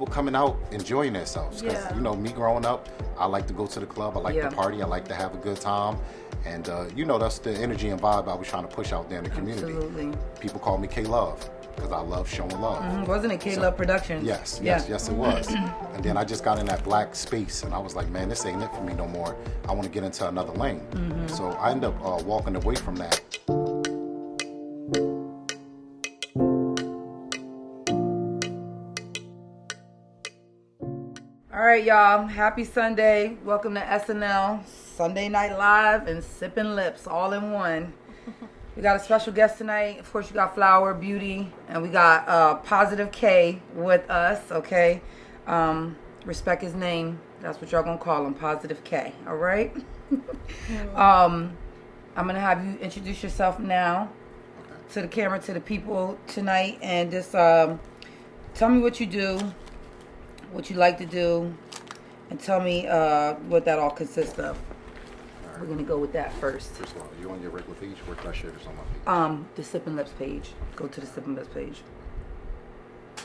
people coming out enjoying themselves. Because, Yeah. you know, me growing up, I like to go to the club. I like Yeah. to party. I like to have a good time. And, you know, that's the energy and vibe I was trying to push out there in the community. Absolutely. People call me K-Love because I love showing love. Wasn't it K-Love Productions? Yes, Yeah. yes, it was. And then I just got in that black space, and I was like, man, this ain't it for me no more. I want to get into another lane. So I ended up walking away from that. All right, y'all. Happy Sunday. Welcome to SNL, Sunday Night Live, and Sipping Lips all in one. We got a special guest tonight. Of course, you got Flower Beauty, and we got Positive K with us, okay? Respect his name. That's what y'all gonna call him, Positive K, all right? I'm gonna have you introduce yourself now to the camera, to the people tonight, and just tell me what you do, what you like to do, and tell me what that all consists of. We're gonna go with that first. First of all, you on your regular page? Where can I share this on my page? The Sipping Lips page. Go to the Sipping Lips page.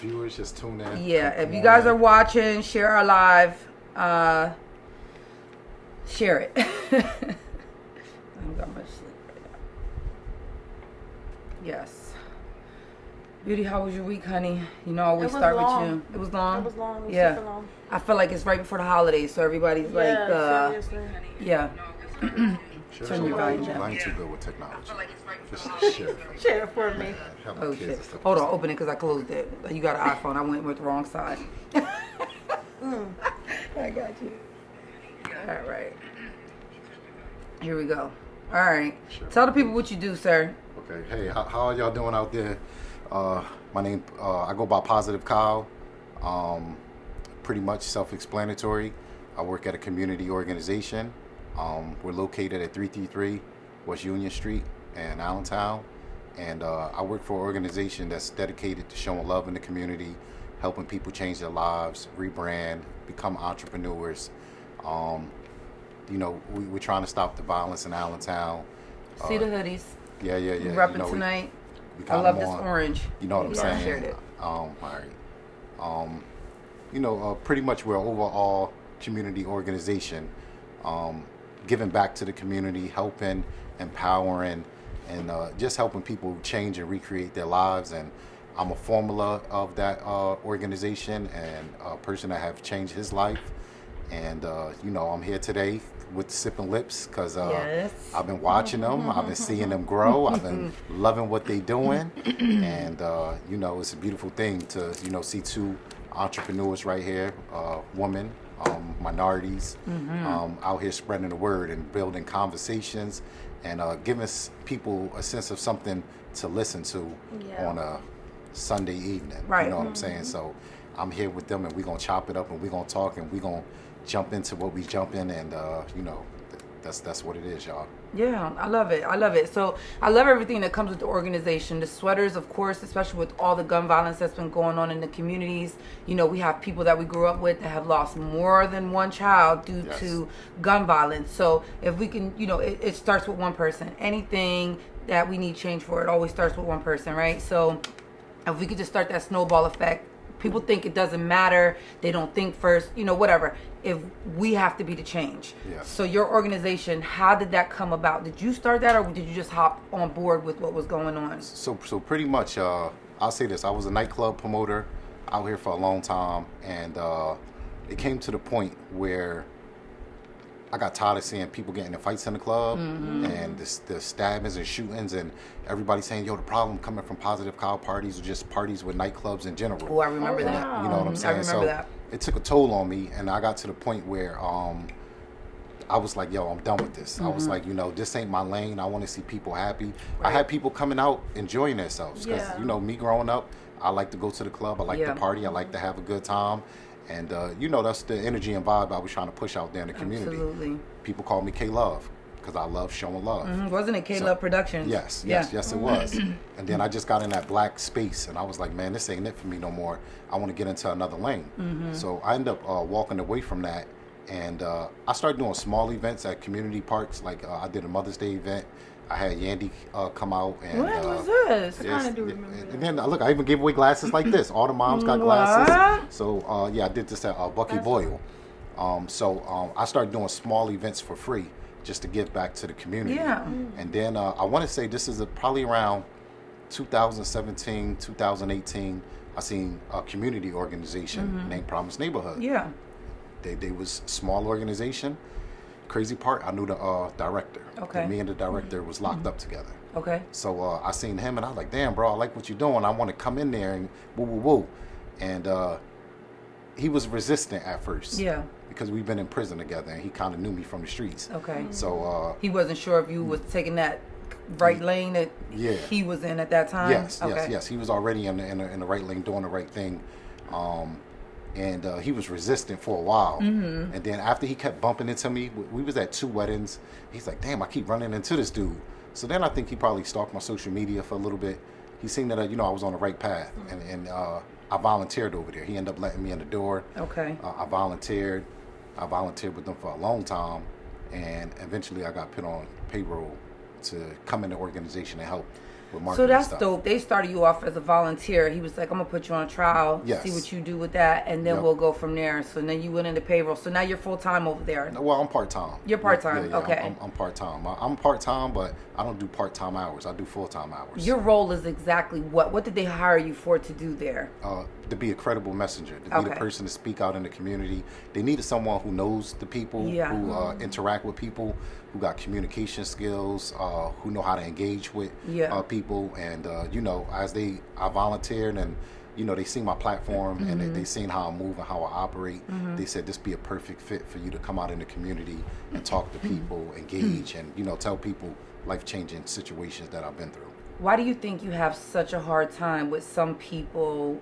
Viewers, just tune in. Yeah, Come if you on guys in. are watching, share our live. Share it. I haven't got much sleep right now. Yes. Beauty, how was your week, honey? You know, I always It was start long. with you. It was long? It was long. It was Yeah. super long. I feel like it's right before the holidays, so everybody's Yeah, seriously. yeah. Share Turn some your light. volume down. I ain't too good with technology. Just share it. Share it for me. Have my Oh kids shit. and stuff. Hold on, open it because I closed it. You got an iPhone. I went with the wrong side. I got you. All right. Here we go. All right. Sure. Tell the people what you do, sir. Okay, hey, how are y'all doing out there? My name, I go by Positive Kyle. Pretty much self-explanatory. I work at a community organization. We're located at 333 West Union Street in Allentown. And I work for an organization that's dedicated to showing love in the community, helping people change their lives, rebrand, become entrepreneurs. You know, we're trying to stop the violence in Allentown. See the hoodies. Yeah. Repping You know, tonight. we I kinda love this want- orange. You know what I'm Yeah, I saying? shared it. All right. You know, pretty much we're an overall community organization, giving back to the community, helping, empowering, and just helping people change and recreate their lives. And I'm a formula of that organization and a person that have changed his life. And, you know, I'm here today with Sipping Lips because Yes. I've been watching them. I've been seeing them grow. I've been loving what they're doing. And, you know, it's a beautiful thing to, you know, see two entrepreneurs right here, women, minorities, out here spreading the word and building conversations and giving people a sense of something to listen to Yeah. on a Sunday evening. Right. You know what I'm saying? So I'm here with them and we're going to chop it up and we're going to talk and we're going to jump into what we jump in and, you know, that's what it is, y'all. Yeah, I love it. I love it. So I love everything that comes with the organization. The sweaters, of course, especially with all the gun violence that's been going on in the communities. You know, we have people that we grew up with that have lost more than one child due Yes. to gun violence. So if we can, you know, it starts with one person. Anything that we need change for, it always starts with one person, right? So if we could just start that snowball effect. People think it doesn't matter. They don't think first, you know, whatever. If we have to be the change. Yes. So your organization, how did that come about? Did you start that or did you just hop on board with what was going on? So pretty much, I'll say this. I was a nightclub promoter out here for a long time. And it came to the point where I got tired of seeing people getting in fights in the club and the stabbings and shootings and everybody saying, yo, the problem coming from Positive Kyle parties or just parties with nightclubs in general. Oh, I remember that. wow. You know what I'm saying? I remember that. It took a toll on me, and I got to the point where I was like, yo, I'm done with this. I was like, you know, this ain't my lane. I want to see people happy. I had people coming out enjoying themselves because, Yeah. you know, me growing up, I like to go to the club. I like Yeah. to party. I like to have a good time. And, you know, that's the energy and vibe I was trying to push out there in the community. Absolutely. People call me K-Love because I love showing love. Wasn't it K-Love Productions? Yes, Yeah. yes, it was. And then I just got in that black space, and I was like, man, this ain't it for me no more. I want to get into another lane. So I ended up walking away from that, and I started doing small events at community parks. Like I did a Mother's Day event I had Yandy come out and When was this? yes, kinda do remember and that. then look, I even gave away glasses like this. All the moms got glasses. So yeah, I did this at Bucky Boyle. So I started doing small events for free just to give back to the community. Yeah. And then I want to say this is probably around 2017, 2018. I seen a community organization named Promise Neighborhood. Yeah. They was small organization. Crazy part, I knew the director. Okay. Me and the director was locked up together. Okay. So I seen him and I was like, damn, bro, I like what you're doing. I want to come in there and woo, woo, woo. And he was resistant at first. Yeah. Because we've been in prison together and he kind of knew me from the streets. Okay. So He wasn't sure if you was taking that right lane that Yeah. he was in at that time. yes, Okay. yes. He was already in the right lane doing the right thing. And he was resistant for a while. Mm-hmm. And then after he kept bumping into me, we was at 2 weddings. He's like, damn, I keep running into this dude. So then I think he probably stalked my social media for a little bit. He seen that, I was on the right path. And I volunteered over there. He ended up letting me in the door. Okay. I volunteered with them for a long time. And eventually I got put on payroll to come in the organization and help with marketing So that's stuff. dope. They started you off as a volunteer. He was like, I'm going to put you on trial, Yes. see what you do with that, and then Yep. we'll go from there. So then you went into payroll. So now you're full-time over there. Well, I'm part-time. You're part-time, Yeah, okay. I'm part-time. I'm part-time, but I don't do part-time hours. I do full-time hours. Your role is exactly what? What did they hire you for to do there? To be a credible messenger, to be Okay. the person to speak out in the community. They needed someone who knows the people, Yeah. who interact with people, who got communication skills, who know how to engage with Yeah. people. And, I volunteered and, they seen my platform and Mm-hmm. they seen how I move and how I operate. They said this be a perfect fit for you to come out in the community and talk to people, engage, and, tell people life-changing situations that I've been through. Why do you think you have such a hard time with some people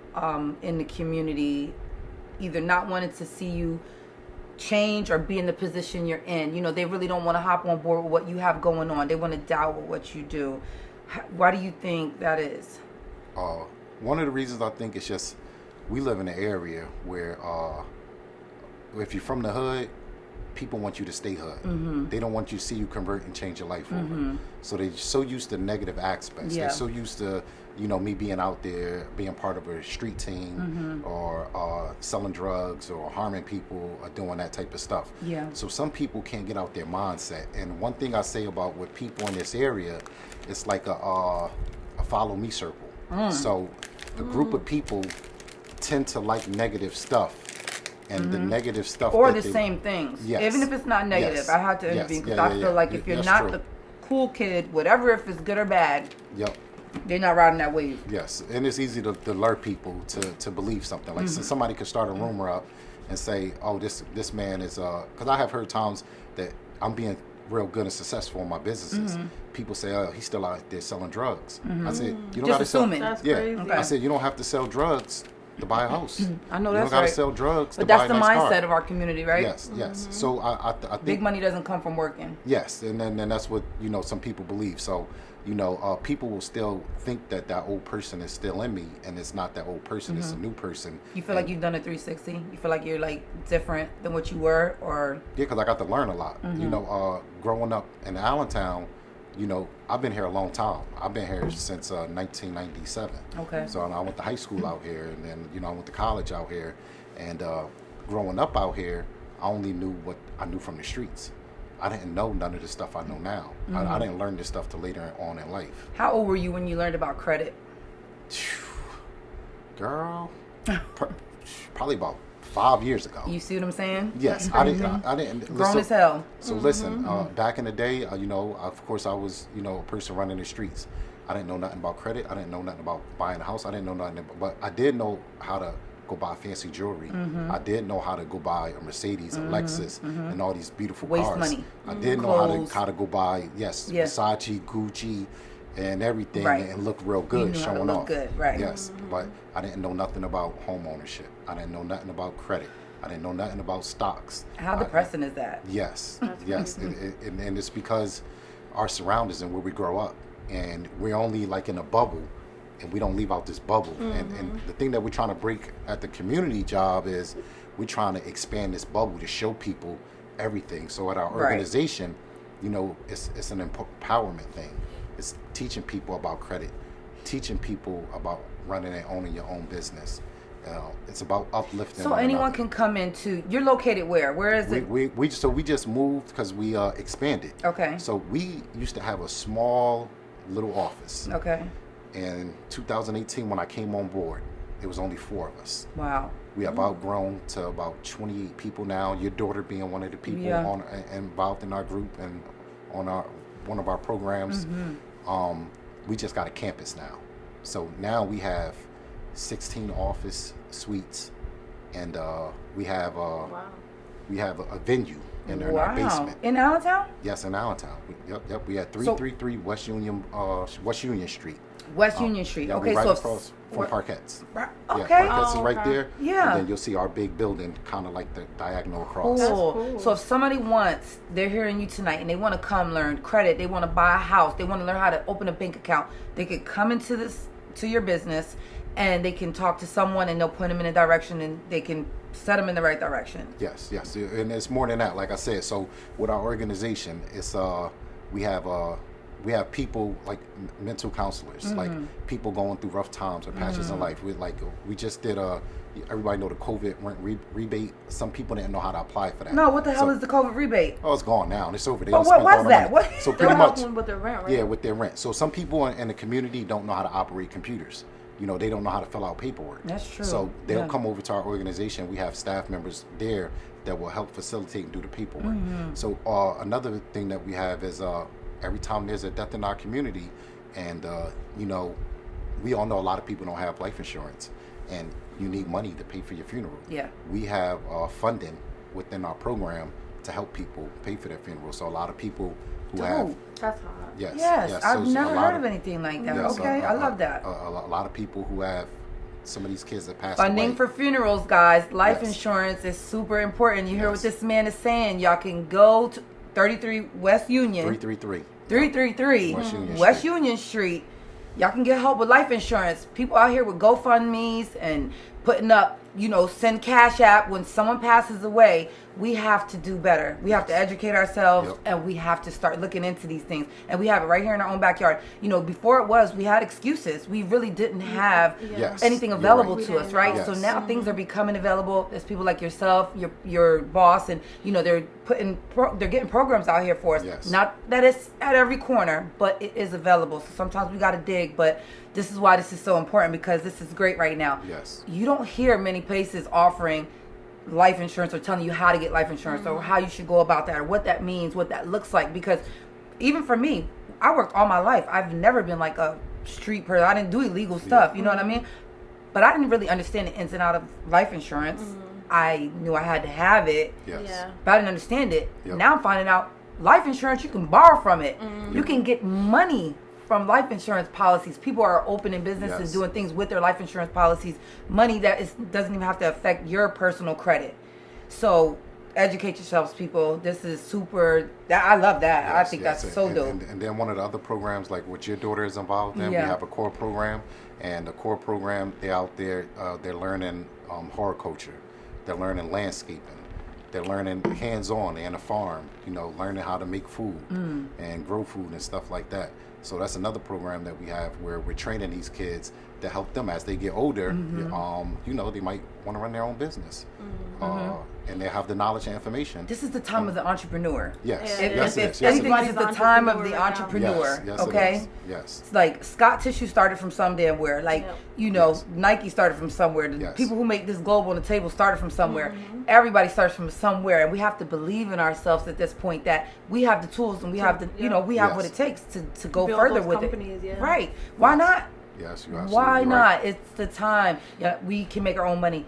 in the community either not wanting to see you change or be in the position you're in? They really don't want to hop on board with what you have going on. They want to doubt with what you do. Why do you think that is? One of the reasons I think it's just we live in an area where if you're from the hood, people want you to stay hood. Mm-hmm. They don't want you to see you convert and change your life over. So they're so used to negative aspects. Yeah. They're so used to, me being out there, being part of a street team or selling drugs or harming people or doing that type of stuff. Yeah. So some people can't get out their mindset. And one thing I say about with people in this area, it's like a follow me circle. So a group of people tend to like negative stuff. And the negative stuff Or that the they- same things. Yes. Even if it's not negative. Yes. I have to Yes. intervene because Yeah, I yeah, feel yeah. like if you're That's not true. the cool kid, whatever, if it's good or bad, Yep. they're not riding that wave. Yes, and it's easy to lure people to believe something. Like so somebody could start a rumor up and say, "Oh, this man is." Because I have heard times that I'm being real good and successful in my businesses. People say, "Oh, he's still out there selling drugs." I said, "You don't Just got to sell." assuming. That's Yeah, crazy. Okay. I said, "You don't have to sell drugs to buy a house. I know you that's don't got to right. sell drugs But to buy that's a the nice car." mindset of our community, right? Yes, yes. So I Big think money doesn't come from working. yes, and then that's what some people believe. So people will still think that old person is still in me, and it's not that old person; it's a new person. You feel like you've done a 360? You feel like you're like different than what you were, or Yeah, because I got to learn a lot. Growing up in Allentown, I've been here a long time. I've been here since 1997. Okay. So I went to high school out here, and then I went to college out here. And growing up out here, I only knew what I knew from the streets. I didn't know none of the stuff I know now. I didn't learn this stuff till later on in life. how old were you when you learned about credit? Girl, probably about 5 years ago. You see what I'm saying? Yes, I didn't. Grown listen- as hell. So listen, back in the day, of course, I was, a person running the streets. I didn't know nothing about credit. I didn't know nothing about buying a house. I didn't know nothing, but I did know how to go buy fancy jewelry. I did know how to go buy a Mercedes, a Lexus, and all these beautiful Waste cars. money. I did know Clothes. how to go buy Yeah. Versace, Gucci, and everything, Right. and look real good, knew how to showing look off. good, right. Yes, but I didn't know nothing about home ownership. I didn't know nothing about credit. I didn't know nothing about stocks. How depressing is that? Yes, yes, and it's because our surroundings and where we grow up, and we're only like in a bubble, and we don't leave out this bubble. And the thing that we're trying to break at the community job is we're trying to expand this bubble to show people everything. So at our Right. organization, it's an empowerment thing. It's teaching people about credit, teaching people about running and owning your own business. It's about uplifting. So one anyone another. can come into. You're located where? Where is it? We just moved because we expanded. Okay. So we used to have a small little office. Okay. In 2018, when I came on board, it was only 4 of us. Wow. We have outgrown to about 28 people now. Your daughter being one of the people involved in our group and on one of our programs. We just got a campus now. So now we have 16 office suites, and we have a venue in our basement. In Allentown? Yes, in Allentown. Yep. We had 333 West Union Street. West Union Street. Yeah, Okay, right so across from Parquette's. Okay. Yeah, Parquette's is right there. Yeah. And then you'll see our big building kind of like the diagonal across. Cool. That's cool. So if somebody wants, they're hearing you tonight and they want to come learn credit, they want to buy a house, they want to learn how to open a bank account, they could come into your business and they can talk to someone and they'll point them in a direction and they can set them in the right direction. Yes. And it's more than that, like I said. So with our organization, it's we have people like mental counselors, like people going through rough times or patches in life. We just did everybody know the COVID rent rebate. Some people didn't know how to apply for that. No, what the hell is the COVID rebate? Oh, it's gone now. It's over. They But done what spent was all the that? money. What? So They're pretty much, helping with their rent, right? yeah, with their rent. So some people in the community don't know how to operate computers. They don't know how to fill out paperwork. That's true. So they'll come over to our organization. We have staff members there that will help facilitate and do the paperwork. So another thing that we have is every time there's a death in our community, and we all know a lot of people don't have life insurance, and you need money to pay for your funeral. Yeah. We have funding within our program to help people pay for their funeral. So a lot of people who have That's hot. Yes, so I've a never lot heard of anything like that. yes, Okay, I love that. A lot of people who have some of these kids that passed Funding away. for funerals, guys. Life Yes. insurance is super important. You hear what Yes. this man is saying. Y'all can go to 33 West Union. 333. 333 West Union West Street. Union Street. Y'all can get help with life insurance. People out here with GoFundMe's and putting up, send Cash App when someone passes away. We have to do better. We have to educate ourselves, Yep. and we have to start looking into these things. And we have it right here in our own backyard. Before we had excuses. We really didn't have Yes. anything You're available right. to us, right? Yes. So now things are becoming available. There's people like yourself, your boss, and they're getting programs out here for us. Yes. Not that it's at every corner, but it is available. So sometimes we got to dig, but this is why this is so important, because this is great right now. Yes. You don't hear many places offering life insurance or telling you how to get life insurance or how you should go about that or what that means, what that looks like. Because even for me, I worked all my life. I've never been like a street person. I didn't do illegal stuff. You know what I mean? But I didn't really understand the ins and out of life insurance. I knew I had to have it, Yes. Yeah. but I didn't understand it. Yep. Now I'm finding out life insurance, you can borrow from it. You can get money from life insurance policies. People are opening businesses, Yes. doing things with their life insurance policies. Money that doesn't even have to affect your personal credit. So educate yourselves, people. This is super. I love that. I Yes, think yes. that's so dope. And then one of the other programs, like what your daughter is involved in, Yeah. we have a core program, and the core program, they're out there, they're learning horticulture, they're learning landscaping, they're learning hands-on, they're in a farm, learning how to make food and grow food and stuff like that. So that's another program that we have where we're training these kids to help them as they get older. They might want to run their own business, and they have the knowledge and information. This is the time of the entrepreneur. Yes, Yeah. yes, it If is. Yes, it anything, is. this is the time of the Entrepreneur right now. entrepreneur. Yes, Okay. it is. Yes. It's like Scott Tissue started from some damn where. Like, Yes. Nike started from somewhere. The Yes. people who make this globe on the table started from somewhere. Everybody starts from somewhere. And we have to believe in ourselves at this point that we have the tools and we have the, we have what Yes. it takes to go Build further those with companies, it. yeah. Right. Why not? Yes, you're absolutely Why right. not? It's the time. Yeah, we can make our own money.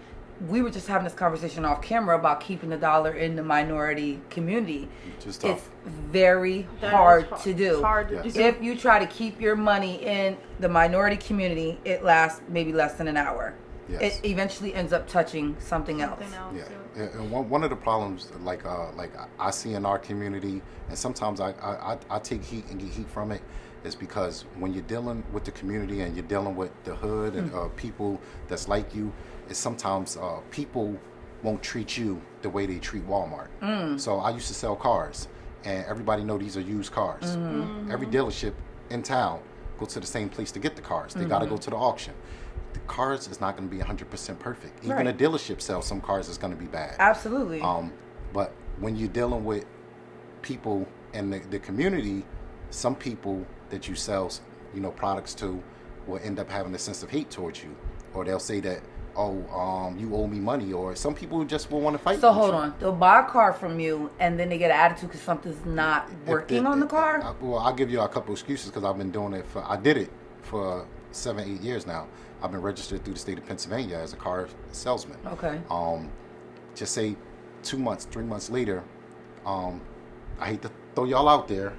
We were just having this conversation off camera about keeping the dollar in the minority community. Which is tough. It's very That is hard to do. It's hard to Yes. do. If you try to keep your money in the minority community, it lasts maybe less than an hour. Yes. It eventually ends up touching something else. Something else. Yeah, and one of the problems, like I see in our community, and sometimes I take heat and get heat from it, is because when you're dealing with the community and you're dealing with the hood and people that's like you, is sometimes people won't treat you the way they treat Walmart. So I used to sell cars, and everybody know these are used cars. Every dealership in town go to the same place to get the cars. They got to go to the auction. The cars is not going to be 100% perfect. Even Right. a dealership sells some cars is going to be bad. Absolutely. But when you're dealing with people in the community, some people that you sell, products to will end up having a sense of hate towards you, or they'll say that, you owe me money, or some people just will want to fight. So with hold you. on. They'll buy a car from you, and then they get an attitude because something's not working on the car. Well, I'll give you a couple excuses because I've been doing it I did it for 7-8 years now. I've been registered through the state of Pennsylvania as a car salesman. Okay. Just say 2 months, 3 months later, I hate to throw y'all out there,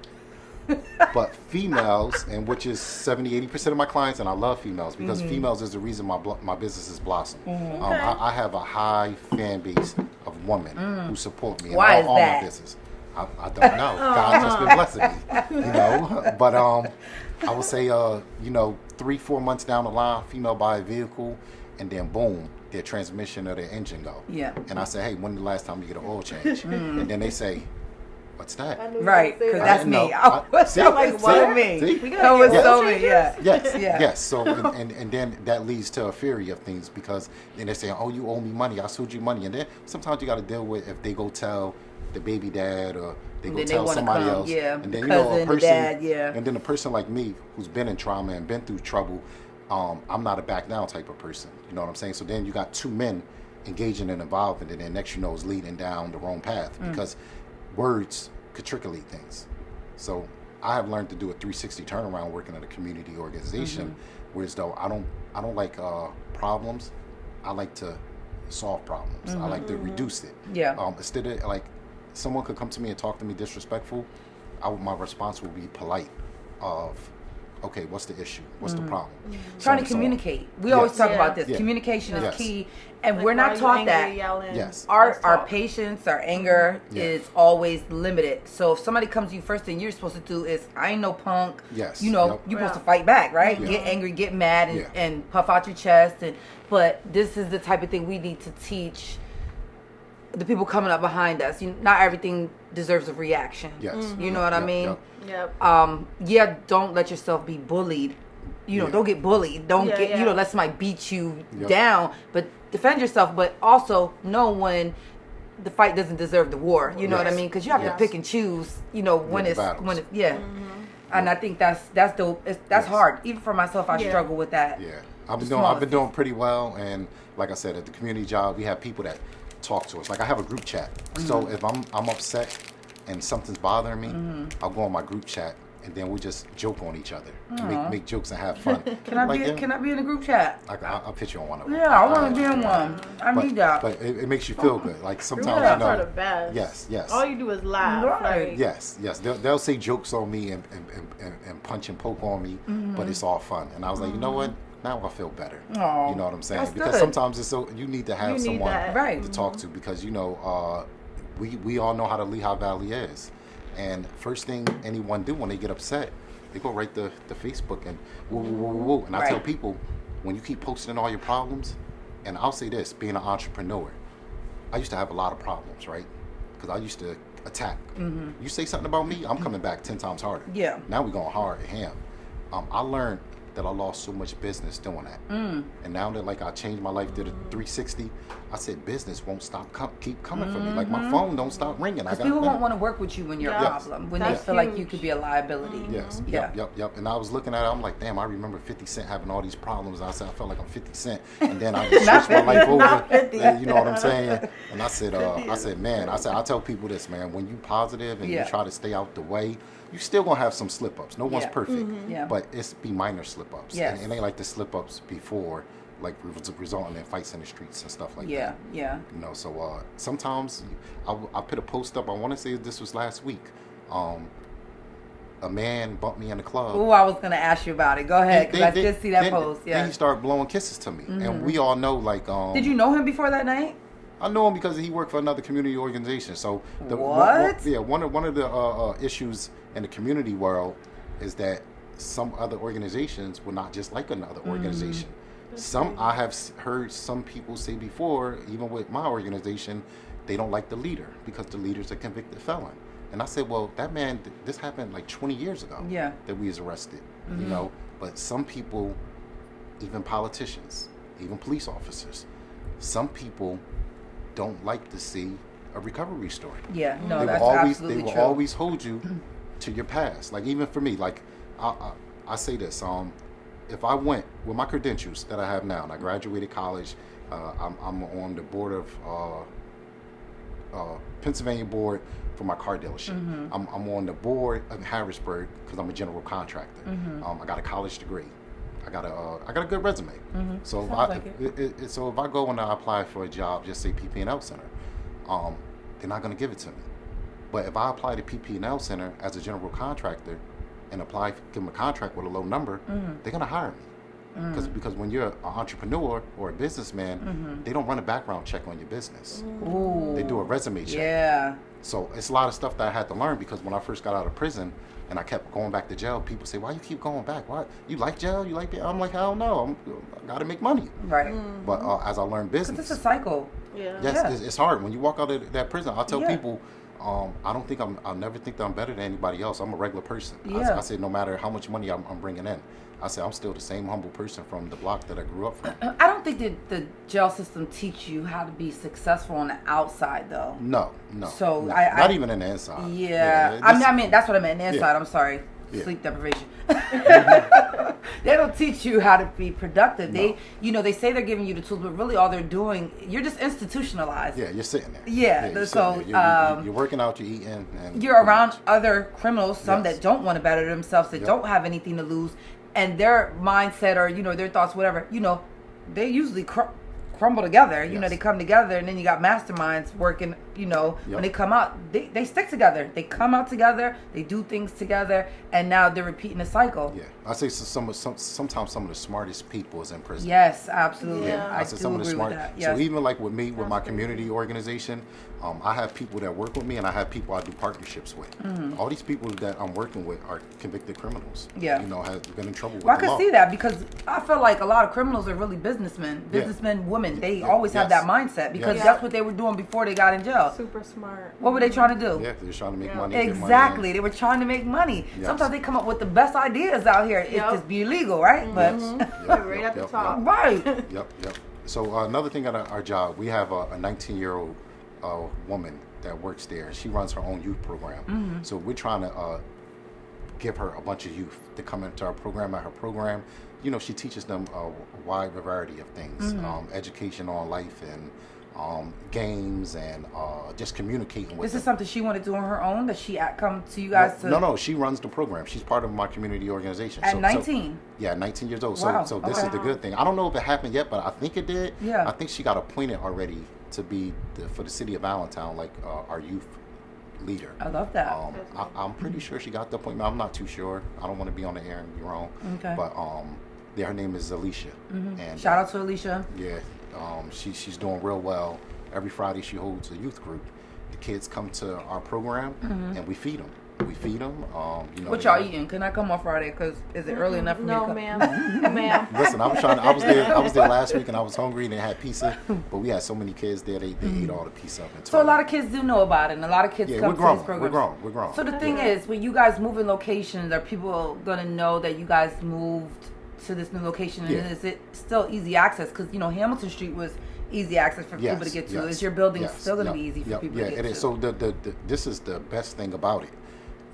but females, and which is 70-80% of my clients, and I love females because females is the reason my business has blossomed. I have a high fan base of women who support me in Why is all that? my business. I don't know. God's just been blessing me, But I would say, 3-4 months down the line, female buy a vehicle, and then boom, their transmission or their engine go. Yeah. And I say, hey, when the last time you get an oil change? And then they say, what's that? Right, because that's didn't know. me. See? That was so See? me. See? That was Yes. so me, yeah. Yes, Yeah. yes. So, and then that leads to a fury of things because then they're saying, oh, you owe me money. I sued you money. And then sometimes you got to deal with if they go tell the baby dad or they go Then they tell wanna somebody come, else. yeah, And then, cousin, a the person, dad, yeah. and then a person like me who's been in trauma and been through trouble, I'm not a back down type of person. You know what I'm saying? So then you got two men engaging and involved, and then next is leading down the wrong path because words could triculate things. So I have learned to do a 360 turnaround working at a community organization, whereas though I don't like problems. I like to solve problems. I like to reduce it. Yeah. Instead of like someone could come to me and talk to me disrespectful, my response will be polite. Okay, what's the issue? What's the problem? Trying to So on. communicate. We always talk Yeah. about this. Yeah. Communication is Yes. key, and Like, we're why not are you taught angry, that. yelling? Yes. Our Let's our talk. patience, our anger Yeah. is always limited. So if somebody comes to you, first thing you're supposed to do is, I ain't no punk. Yes. You know, Yep. you're supposed Yeah. to fight back, right? Yeah. Get angry, get mad, and, Yeah. and puff out your chest. But this is the type of thing we need to teach the people coming up behind us. Not everything deserves a reaction. Yes. You know what I Yep, mean? yep. Yep. Yeah, don't let yourself be bullied. Yeah. Don't get bullied. Don't Yeah, get, yeah. let somebody beat you Yep. down. But defend yourself. But also know when the fight doesn't deserve the war. You know what I Yes. mean? Because you have Yes. to pick and choose. When the it's battles. yeah. And I think that's dope. That's Yes. hard. Even for myself, I Yeah. struggle with that. Yeah, I've been Small doing pretty well, and like I said, at the community job, we have people that talk to us. Like I have a group chat, so if I'm upset and something's bothering me, I'll go on my group chat, and then we just joke on each other, make jokes and have fun. Can I Like, be? yeah, Can I be in a group chat? I'll put you on one of them. Yeah, I want to be in one. I But, need that. but it makes you feel good. Like sometimes Group you chats know. are the best. Yes. All you do is laugh. Right. Like, Yes. They'll say jokes on me and punch and poke on me, but it's all fun. And I was like, you know what? Now I feel better. Aw, You know what I'm saying? that's Because good. sometimes it's so you need to have You need someone that. Right. to talk to because we all know how the Lehigh Valley is, and first thing anyone do when they get upset, they go right to Facebook and woo woo woo woo. And I tell Right. people when you keep posting all your problems, and I'll say this: being an entrepreneur, I used to have a lot of problems, right? Because I used to attack. You say something about me, I'm coming back 10 times harder. Yeah. Now we're going hard at him. I learned that I lost so much business doing that. And now that like I changed my life, did a 360, I said business won't stop, keep coming for me. Like my phone don't stop ringing. I Because got people won't nothing. want to work with you when you're a Yes. problem. When That's they feel like you huge. could be a liability. Yes. Yeah. Yep. And I was looking at it. I'm like, damn. I remember 50 Cent having all these problems. I said, I felt like I'm 50 Cent. And then I just Not switched my life 50, over. not 50. You know what I'm saying? And I said, man. I tell people this, man. When you positive and Yeah. you try to stay out the way, you still gonna have some slip ups. No one's Yeah. perfect. Yeah. But it's be minor slip ups. Yes. And it ain't like the slip ups before, like resulting in fights in the streets and stuff like Yeah. that. Yeah. You know, so sometimes I put a post up. I want to say this was last week. A man bumped me in the club. Oh, I was gonna ask you about it. Go ahead, because I Then- did see that then- post. Then Yeah. he started blowing kisses to me, and we all know like. Did you know him before that night? I know him because he worked for another community organization. So What? one of the issues in the community world is that some other organizations were not just like another organization. Some I have heard some people say before, even with my organization, they don't like the leader because the leader's a convicted felon. And I said, well, that man, this happened like 20 years ago. Yeah. That we was arrested, you know. But some people, even politicians, even police officers, some people don't like to see a recovery story. Yeah, no, They that's will always absolutely they will true. always hold you to your past. Like even for me, like I say this, if I went with my credentials that I have now, and I graduated college, I'm on the board of Pennsylvania board for my car dealership. I'm on the board of Harrisburg because I'm a general contractor. I got a college degree. I got a good resume. So if Sounds I like so if I go and I apply for a job, just say PP&L Center, they're not going to give it to me. But if I apply to PP&L Center as a general contractor and apply, give them a contract with a low number, they're going to hire me. Because when you're an entrepreneur or a businessman, they don't run a background check on your business. Ooh. They do a resume check. Yeah. So it's a lot of stuff that I had to learn because when I first got out of prison and I kept going back to jail, people say, why you keep going back? Why? You like jail? You like that? I'm like, hell no. I got to make money. Right. But as I learned business. It's a cycle. Yeah. Yes, Yeah. it's hard. When you walk out of that prison, I tell Yeah. people, I'll never think that I'm better than anybody else. I'm a regular person. Yeah. I said, no matter how much money I'm bringing in, I said, I'm still the same humble person from the block that I grew up from. I don't think that the jail system teach you how to be successful on the outside, though. No. So no. I not even in the inside. Yeah. this- I mean, that's what I meant. The inside. Yeah. I'm sorry. Yeah. Sleep deprivation. They don't teach you how to be productive. No. They say they're giving you the tools, but really all they're doing, you're just institutionalized. Yeah, you're sitting there. Yeah, you're so, sitting there. You're working out, you're eating. And You're around other criminals, some Yes. that don't want to better themselves, that Yep. don't have anything to lose, and their mindset or their thoughts, whatever, they usually crumble together. Yes. They come together, and then you got masterminds working. When Yep. they come out, they stick together. They come out together. They do things together, and now they're repeating the cycle. Yeah, I say sometimes some of the smartest people is in prison. Yes, absolutely. Yeah. I say do some of agree the with smart. that. Yes. So even like with me, with my That's community organization, I have people that work with me, and I have people I do partnerships with. All these people that I'm working with are convicted criminals. Mm-hmm. Yeah. Have been in trouble with Well, I the can law. see that because I feel like a lot of criminals are really businessmen, women. They always have that Yes. mindset because Yes. that's what they were doing before they got in jail. Super smart. What were they trying to do? Yeah, they're trying to make Yeah. money. get money in. Exactly. They were trying to make money. Yes. Sometimes they come up with the best ideas out here. It Yep. just be illegal, right? But Right at the top. right. Yep. So another thing at our job, we have a 19-year-old woman that works there. She runs her own youth program. So we're trying to give her a bunch of youth to come into our program. At her program, she teaches them a wide variety of things, education on life and games and just communicating with This them. is something she wanted to do on her own. That she come to you guys to No, she runs the program. She's part of my community organization. at 19. Yeah, 19 years old. Wow, So this okay. is the good thing. I don't know if it happened yet, but I think it did. Yeah. I think she got appointed already to be for the city of Allentown, like our youth leader. I love that. I'm pretty sure she got the appointment. I'm not too sure. I don't want to be on the air and be wrong. Okay. But yeah, her name is Alicia. And Shout out to Alicia. yeah, she's doing real well. Every Friday she holds a youth group. The kids come to our program and we feed them. What y'all eating? Can I come on Friday? Cause is it early enough for me to No, come? ma'am. Ma'am. Listen, I was there last week and I was hungry and they had pizza, but we had so many kids there they ate all the pizza up. So a lot of kids do know about it, and a lot of kids Yeah, come we're to grown. these programs. We're grown. So the thing is, when you guys move in locations, are people gonna know that you guys moved to this new location? And Yeah. is it still easy access? Because Hamilton Street was easy access for people to get to. Is your building still gonna be easy for people to get it to? is. So this is the best thing about it.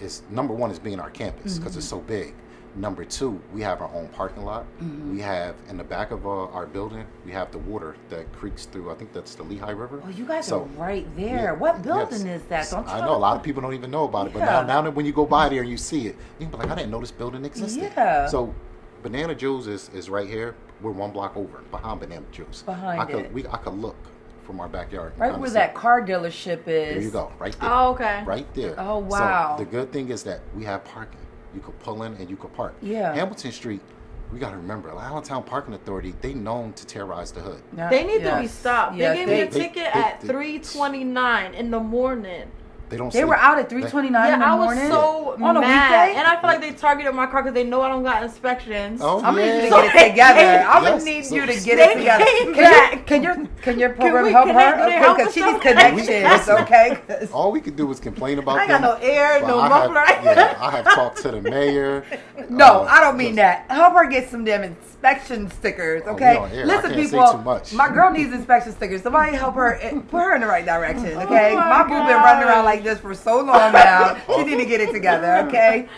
Is number one is being our campus because it's so big. Number two, we have our own parking lot. We have in the back of our building, we have the water that creeks through. I think that's the Lehigh River. Oh, you guys So, are right there. yeah, What building yes. is that? Don't you I know a lot of people don't even know about it, but Yeah. now that when you go by there and you see it, you can be like, I didn't know this building existed. Yeah. So Banana Joe's is right here. We're one block over behind Banana Joe's. Behind I could it. I could look from our backyard. and Right kinda where see. that car dealership is. There you go, right there. Oh, okay. Right there. Oh, wow. So the good thing is that we have parking. You could pull in and you could park. Yeah. Hamilton Street, we got to remember, Allentown Parking Authority, they known to terrorize the hood. Yeah, They need to be yes. stopped. Yes, they gave me a they- ticket they- at they- 3:29 in the morning They don't. They were out at 3:29 in the I was morning. so on a mad, weekday? and I feel like they targeted my car because they know I don't got inspections. Oh, I'm gonna need you yeah. to get it together. I'm gonna Yes. need So you to get they it together. came back. Can your program we help connect? Do they her? help Because us she needs though? connections, okay? 'Cause- All we could do was complain about I ain't got them. no air, but no I muffler. Have, I have talked to the mayor. No, I don't mean just- that. Help her get some damn inspection stickers, Oh, okay? we on air. I Listen, can't say people, too much. my girl needs inspection stickers. Somebody help her, put her in the right direction, okay? Oh my my boo been running around like this for so long now. She need to get it together, okay?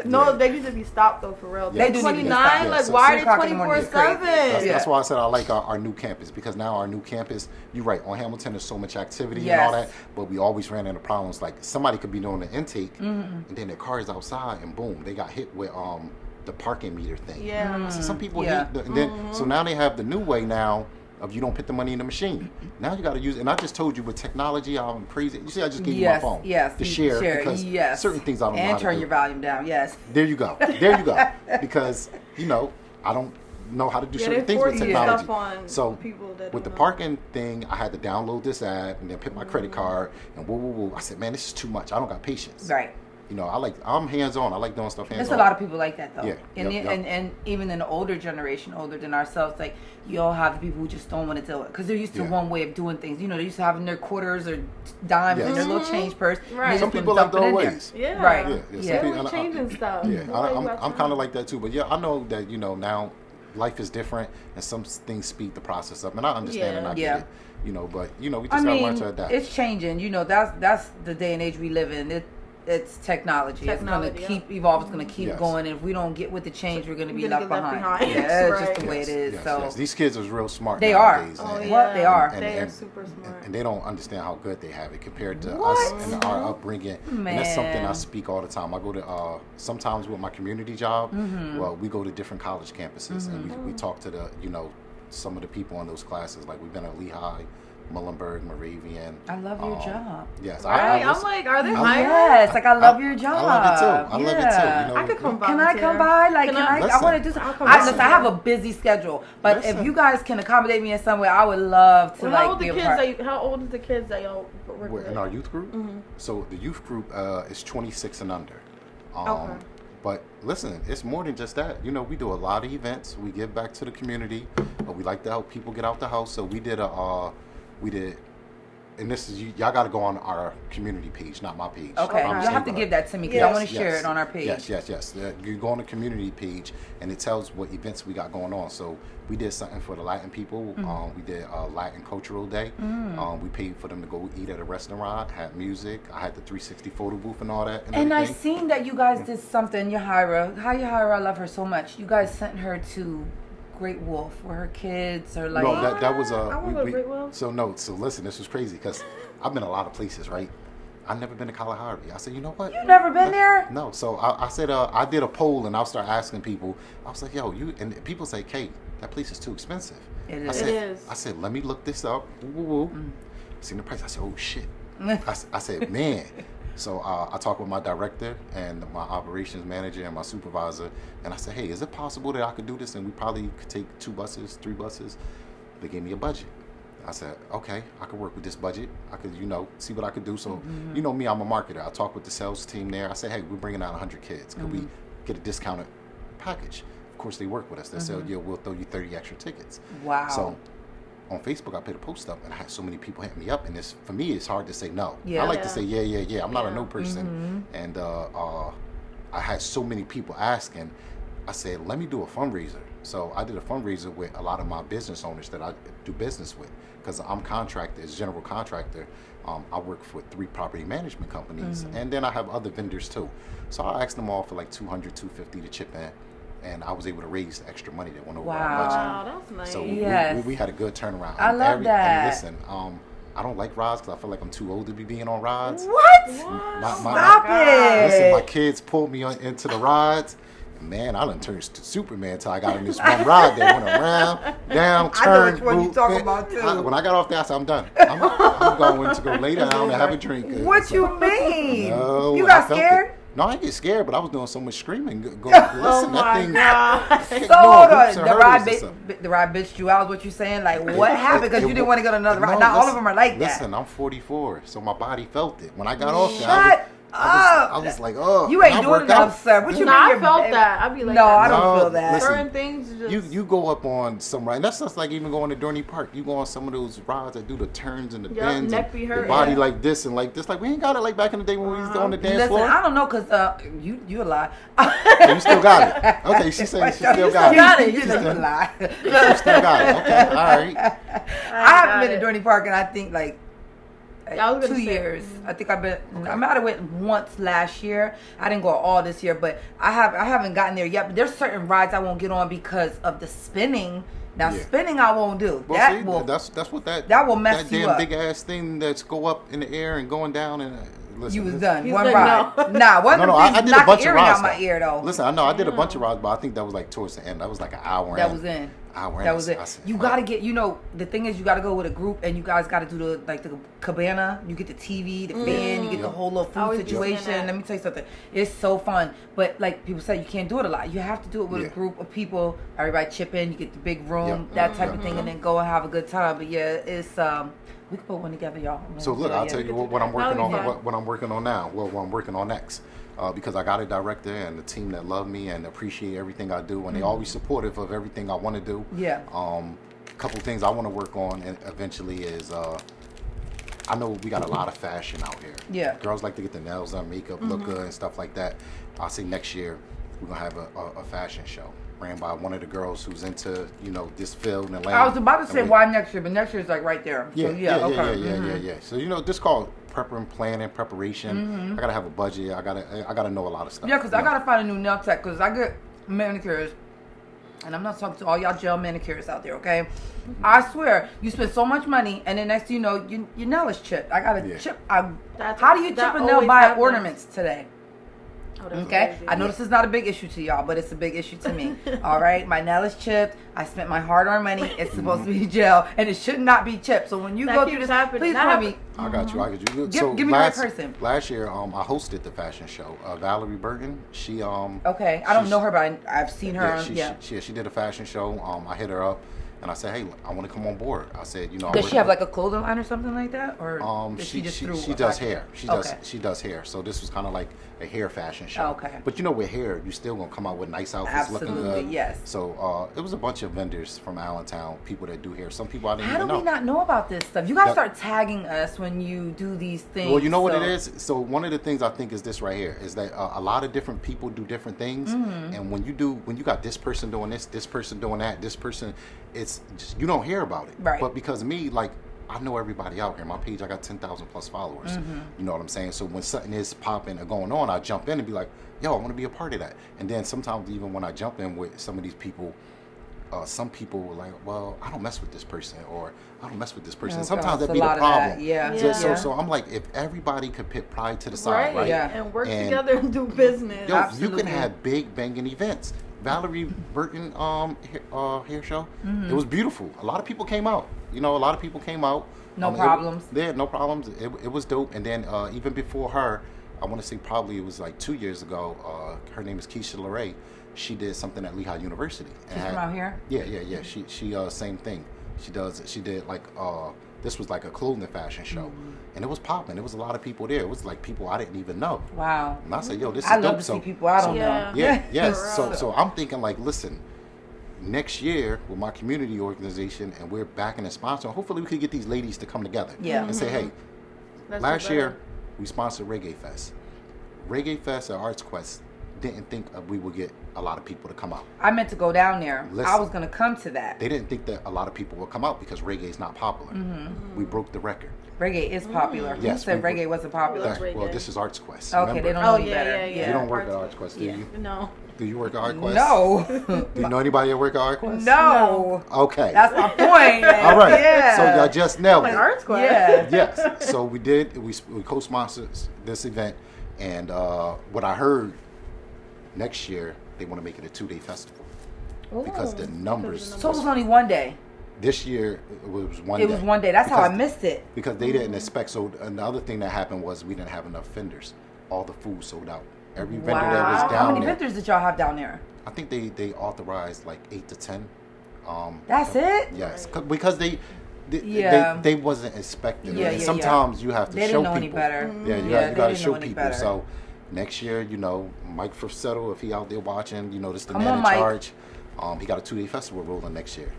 No, Yeah. they need to be stopped though, for real. They do need to be 29, stopped. Yeah, like so why are 3 they o'clock in the morning is crazy. 24/7? Yeah. That's why I said I like our new campus, because now our new campus, you're right, on Hamilton there's so much activity and all Yes. that, but we always ran into problems like somebody could be doing the intake and then their car is outside and boom, they got hit with the parking meter thing. Yeah. So some people Yeah. hate and then so now they have the new way now of you don't put the money in the machine. Now you got to use it. And I just told you with technology, I'm crazy. You see, I just gave you my phone to share because yes. certain things I don't know how And to turn do. your volume down, yes. There you go. There you go. Because, I don't know how to do Yeah, certain they things with force technology. stuff on So people that with the don't know. parking thing, I had to download this app and then put my credit card and whoa, whoa, whoa. I said, man, this is too much. I don't got patience. Right. I'm hands-on. I like doing stuff hands-on. There's a lot of people like that though. Yeah, And, yep, and even in the older generation, older than ourselves, like you all have the people who just don't want to do it because they're used to Yeah. one way of doing things. They're used to having their quarters or dimes in Yes. their little change purse. and Right. they Some just people dump like it their in there. ways. Yeah. Right. Yeah, Yeah. some They're people- always changing stuff. Yeah, It's like about I'm kind time. of like that too. But yeah, I know that now life is different and some things speed the process up, and I understand and I Yeah. get it. But we just I gotta learn mean, to adapt. it's changing. That's the day and age we live in. It's technology. It's Technology, going yeah. to keep evolve. It's going to keep Yes. going. And if we don't get with the change, we're going to be We're left gonna get behind. left behind. Yeah, it's Right. just the way it is. Yes, so yes. These kids are real smart They are. nowadays. Oh, and- yeah. What? They are. They are super smart. And they don't understand how good they have it compared to What? us and our upbringing. And that's something I Man. speak all the time. I go to sometimes with my community job. Well, we go to different college campuses and we talk to the some of the people in those classes. Like we've been at Lehigh, Muhlenberg, Moravian. I love your job. Yes, Right? I'm listen, like, are they I- hiring? Yes, like I love your job. I love it too. I love it Yeah. too. I could come Can I volunteer. come by? Like, can I Listen. want to do I'll something. come Listen, I volunteer. have a busy schedule, but if Listen. you guys can accommodate me in some way, I would love to Well, like how old be the a kids? part. How old is the kids that y'all work We're with? in our youth group. So the youth group is 26 and under. Okay. But listen, it's more than just that. We do a lot of events. We give back to the community. We like to help people get out the house. So we did and this is y'all got to go on our community page, not my page. Okay, I'm you'll saying have to about give that to me because Yes, I want to share it on our page. Yes. You go on the community page, and it tells what events we got going on. So we did something for the Latin people. We did a Latin Cultural Day. We paid for them to go eat at a restaurant, had music. I had the 360 photo booth and all that. And I everything. seen that you guys did something, Yahira. Hi, Yahira, I love her so much. You guys sent her to Great Wolf where her kids are like. No, that was I wanna go to Great Wolf. So listen, this was crazy because I've been a lot of places, right? I've never been to Kalahari. I said, you know what? You never been there? No. So I said I did a poll and I'll start asking people. I was like, yo, and people say, Kate, that place is too expensive. It I is. said, It is. I said, let me look this up. Woo, woo, woo. Seen the price. I said, oh shit. I said, man. So I talked with my director and my operations manager and my supervisor, and I said, hey, is it possible that I could do this? And we probably could take 2 buses, 3 buses. They gave me a budget. I said, okay, I could work with this budget. I could, see what I could do. So, me, I'm a marketer. I talked with the sales team there. I said, hey, we're bringing out 100 kids. Could we get a discounted package? Of course, they work with us. They said, yeah, we'll throw you 30 extra tickets. Wow. So on Facebook, I put a post up, and I had so many people hit me up. And for me, it's hard to say no. Yeah. I like to Yeah. say yeah. I'm not a Yeah. no person. And I had so many people asking. I said, let me do a fundraiser. So I did a fundraiser with a lot of my business owners that I do business with, because I'm contractor, as general contractor. I work for 3 property management companies, and then I have other vendors too. So I asked them all for like $200, $250 to chip in, and I was able to raise the extra money that went over our budget. Wow, that's nice. So Yes. we had a good turnaround. I love And that. listen, I don't like rides because I feel like I'm too old to be being on rides. What? Stop Listen, my it. kids pulled me into the rides. And man, I done turned to Superman until I got in this one ride that went around, down, I know turned. which one you moved, talking bent. about, too. When I got off there, I said, I'm done. I'm going to go lay down and have a drink. What you mean? No, You I got felt scared? it. No, I get scared, but I was doing so much screaming. Listen, Oh that my thing. god. So No, hold hoops on, and the hurdles and ride, stuff. the ride bitched you out. Is what you saying? Like, what happened? Because you didn't want to go to another ride. No, Not all listen- of them are like Listen, that. I'm 44, so my body felt it. When I got off there, Shut I up. was like, oh. You ain't I doing work enough, out. sir. What you No, mean? I you're- felt that. I'd be like No, that. I don't No, feel that. listen, Certain things just. You go up on some ride. That's just like even going to Dorney Park. You go on some of those rides that do the turns and the Yup, bends. neck and be your hurting. body Yeah. like this and like this. Like we ain't got it like back in the day when we used to on the dance Listen, floor. I don't know, cause you a lie. Oh, you still got it. Okay, she's saying she still got it. got it. You She know still- you lie. You still got it. Okay, all right. I haven't been to Dorney Park in I think like Yeah, I was gonna 2 say- years. I think I've been. I might have went once last year. I didn't go all this year, but I haven't gotten there yet. But there's certain rides I won't get on because of the spinning. Now Yeah. spinning I won't do. Well, that see, will. that's what that will mess that you damn up. big ass thing that's go up in the air and going down and listen. You was this- done. He One was like, ride. no. Nah, one No, of no, them I things did a knocked bunch the of earring rides. out my though. ear though. Listen, I know I did a bunch of rides, but I think that was like towards the end. That was like an hour. That in. was in. Hour. That in. was it. I said, You fuck. gotta get. You know, the thing is, you gotta go with a group, and you guys gotta do the cabana. You get the TV, the fan, you get the Yep. whole little I food always be saying situation. that. Let me tell you something. It's so fun, but like people say, you can't do it a lot. You have to do it with a Yeah. group of people. Everybody chip in. You get the big room, Yep. that type of Yep. thing, and then go and have a good time. But yeah, it's we can put one together, y'all. So look, I'll tell you what I'm That'll working be on. fun. What I'm working on now. Well, what I'm working on next, because I got a director and a team that love me and appreciate everything I do, and they always supportive of everything I want to do. Yeah. A couple things I want to work on, and eventually is. I know we got a lot of fashion out here. Yeah. Girls like to get their nails done, makeup, look good, and stuff like that. I'll say next year we're gonna have a fashion show ran by one of the girls who's into this field and I was about to and say we- why next year, but next year is like right there. Yeah, So, yeah, okay. yeah. So this called planning, preparation. I gotta have a budget. I gotta know a lot of stuff. Yeah, because I gotta find a new nail tech because I get manicures, and I'm not talking to all y'all gel manicures out there, okay? I swear, you spend so much money, and then next thing you know, your nail is chipped. I gotta Yeah. chip. That's- How do you chip that a nail always by happens. ornaments today? Oh, that's Okay, crazy. I know this is not a big issue to y'all, but it's a big issue to me. All right, my nail is chipped. I spent my hard-earned money. It's supposed to be gel, and it should not be chipped. So when you That go through keeps this, happening. please That point me. I got you. I got you. Give me the right person. Last year, I hosted the fashion show. Valerie Burton. She Okay, I don't she's- know her, but I've seen her. Yeah, on, she did a fashion show. I hit her up and I said, hey, I want to come on board. I said, I Does work she have with- like a clothing line or something like that, or is she just through she a does fashion? hair. Okay. She does hair. So this was kind of like a hair fashion show. Okay. But with hair, you still gonna come out with nice outfits, looking Absolutely, good. yes. So it was a bunch of vendors from Allentown, people that do hair. Some people I didn't How even do know. we not know about this stuff? You guys That- start tagging us when you do these things. Well, you know what so- it is? So one of the things I think is this right here is that a lot of different people do different things, Mm-hmm. and when you got this person doing this person doing that, this person, it's just, you don't hear about it. Right. But because of me, like I know everybody out here. My page, I got 10,000 plus followers. Mm-hmm. You know what I'm saying? So when something is popping or going on, I jump in and be like, yo, I want to be a part of that. And then sometimes even when I jump in with some of these people. Some people were like, well, I don't mess with this person, or I don't mess with this person. Oh, Sometimes God, that it's be a the lot of that. problem. Yeah. Yeah. So I'm like, if everybody could put pride to the side, Right, right? Yeah. and work And- together and do business. Yo, Absolutely. you can have big banging events. Valerie Burton hair show. Mm-hmm. It was beautiful. A lot of people came out. A lot of people came out. No problems. Yeah, no problems. It was dope. And then even before her, I want to say probably it was like 2 years ago. Her name is Keisha LeRae. She did something at Lehigh University. She's from out here? Yeah. She same thing. She did like this was like a clothing fashion show, and it was popping. There was a lot of people there. It was like people I didn't even know. Wow. And I said, yo, this is I dope. love to So- see people I don't Yeah. know. yeah, For yes. real. So I'm thinking like, listen, next year with my community organization, and we're backing and sponsoring. Hopefully, we could get these ladies to come together. Yeah. And say, hey, Let's last do year better. we sponsored Reggae Fest. Reggae Fest at Arts Quest didn't think we would get a lot of people to come out. I meant to go down there. I Listen. was gonna come to that. They didn't think that a lot of people would come out because reggae is not popular. We broke the record. Reggae is popular. Yes, Who said we- reggae wasn't popular? Love reggae. This is Arts Quest. Okay, remember? they don't Oh know yeah, better. yeah, yeah. You don't work at Arts- Arts Quest, do yeah. you? No. Do you work at Arts Quest? No. Do you know anybody that work at Arts Quest? No. Okay. That's my point. All right. Yeah. So y'all just nailed Like it. Arts Quest. Yeah. Yes. So we co-sponsored this event, and what I heard next year they want to make it a 2-day festival because the numbers. So it was only one day. This year it was one. It day. was one day. That's how I Because- missed it. because they didn't expect. So another thing that happened was we didn't have enough vendors. All the food sold out. Every vendor that was How down many there. vendors did y'all have down there? I think they authorized like 8 to 10. That's it? Yes, because Yeah. they wasn't inspected. Yeah, And yeah, sometimes you have to They show didn't know people. any better. Yeah, you they got to didn't show know any people. better. So next year, Mike Frisetto, if he out there watching, this the Come man on, in Mike. charge. He got a 2-day festival rolling next year.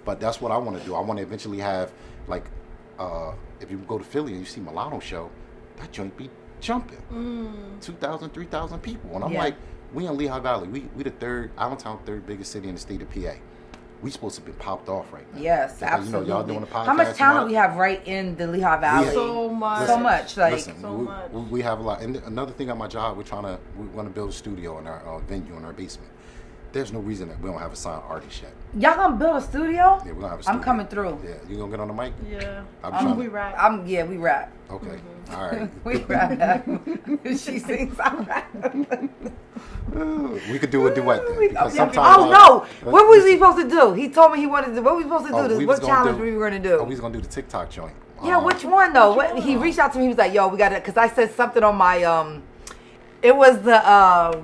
But that's what I want to do. I want to eventually have like, if you go to Philly and you see Milano show, that joint be jumping, 2,000, 3,000 people, and I'm Yeah. like, we in Lehigh Valley, we the Allentown third biggest city in the state of PA. We supposed to be popped off right now. Yes, Because, absolutely. y'all doing a podcast. How much talent now. we have right in the Lehigh Valley? So much. So much. Like, Listen, so much. we have a lot. And another thing at my job, we want to build a studio in our venue in our basement. There's no reason that we don't have a signed artist yet. y'all gonna build a studio? Yeah, we're gonna have a studio. I'm coming through. Yeah, you gonna get on the mic? Yeah. I'm trying We to- rap. We rap. Okay, all right. We rap. She sings, I rap. We could do a duet then. We- Because okay. sometimes Oh no! What was he supposed to do? He told me he wanted to. What was we supposed to do? we was What gonna challenge we were gonna do? Oh, we was gonna do the TikTok joint. Yeah, which one though? He reached out to me. He was like, "Yo, we got it," because I said something on my It was the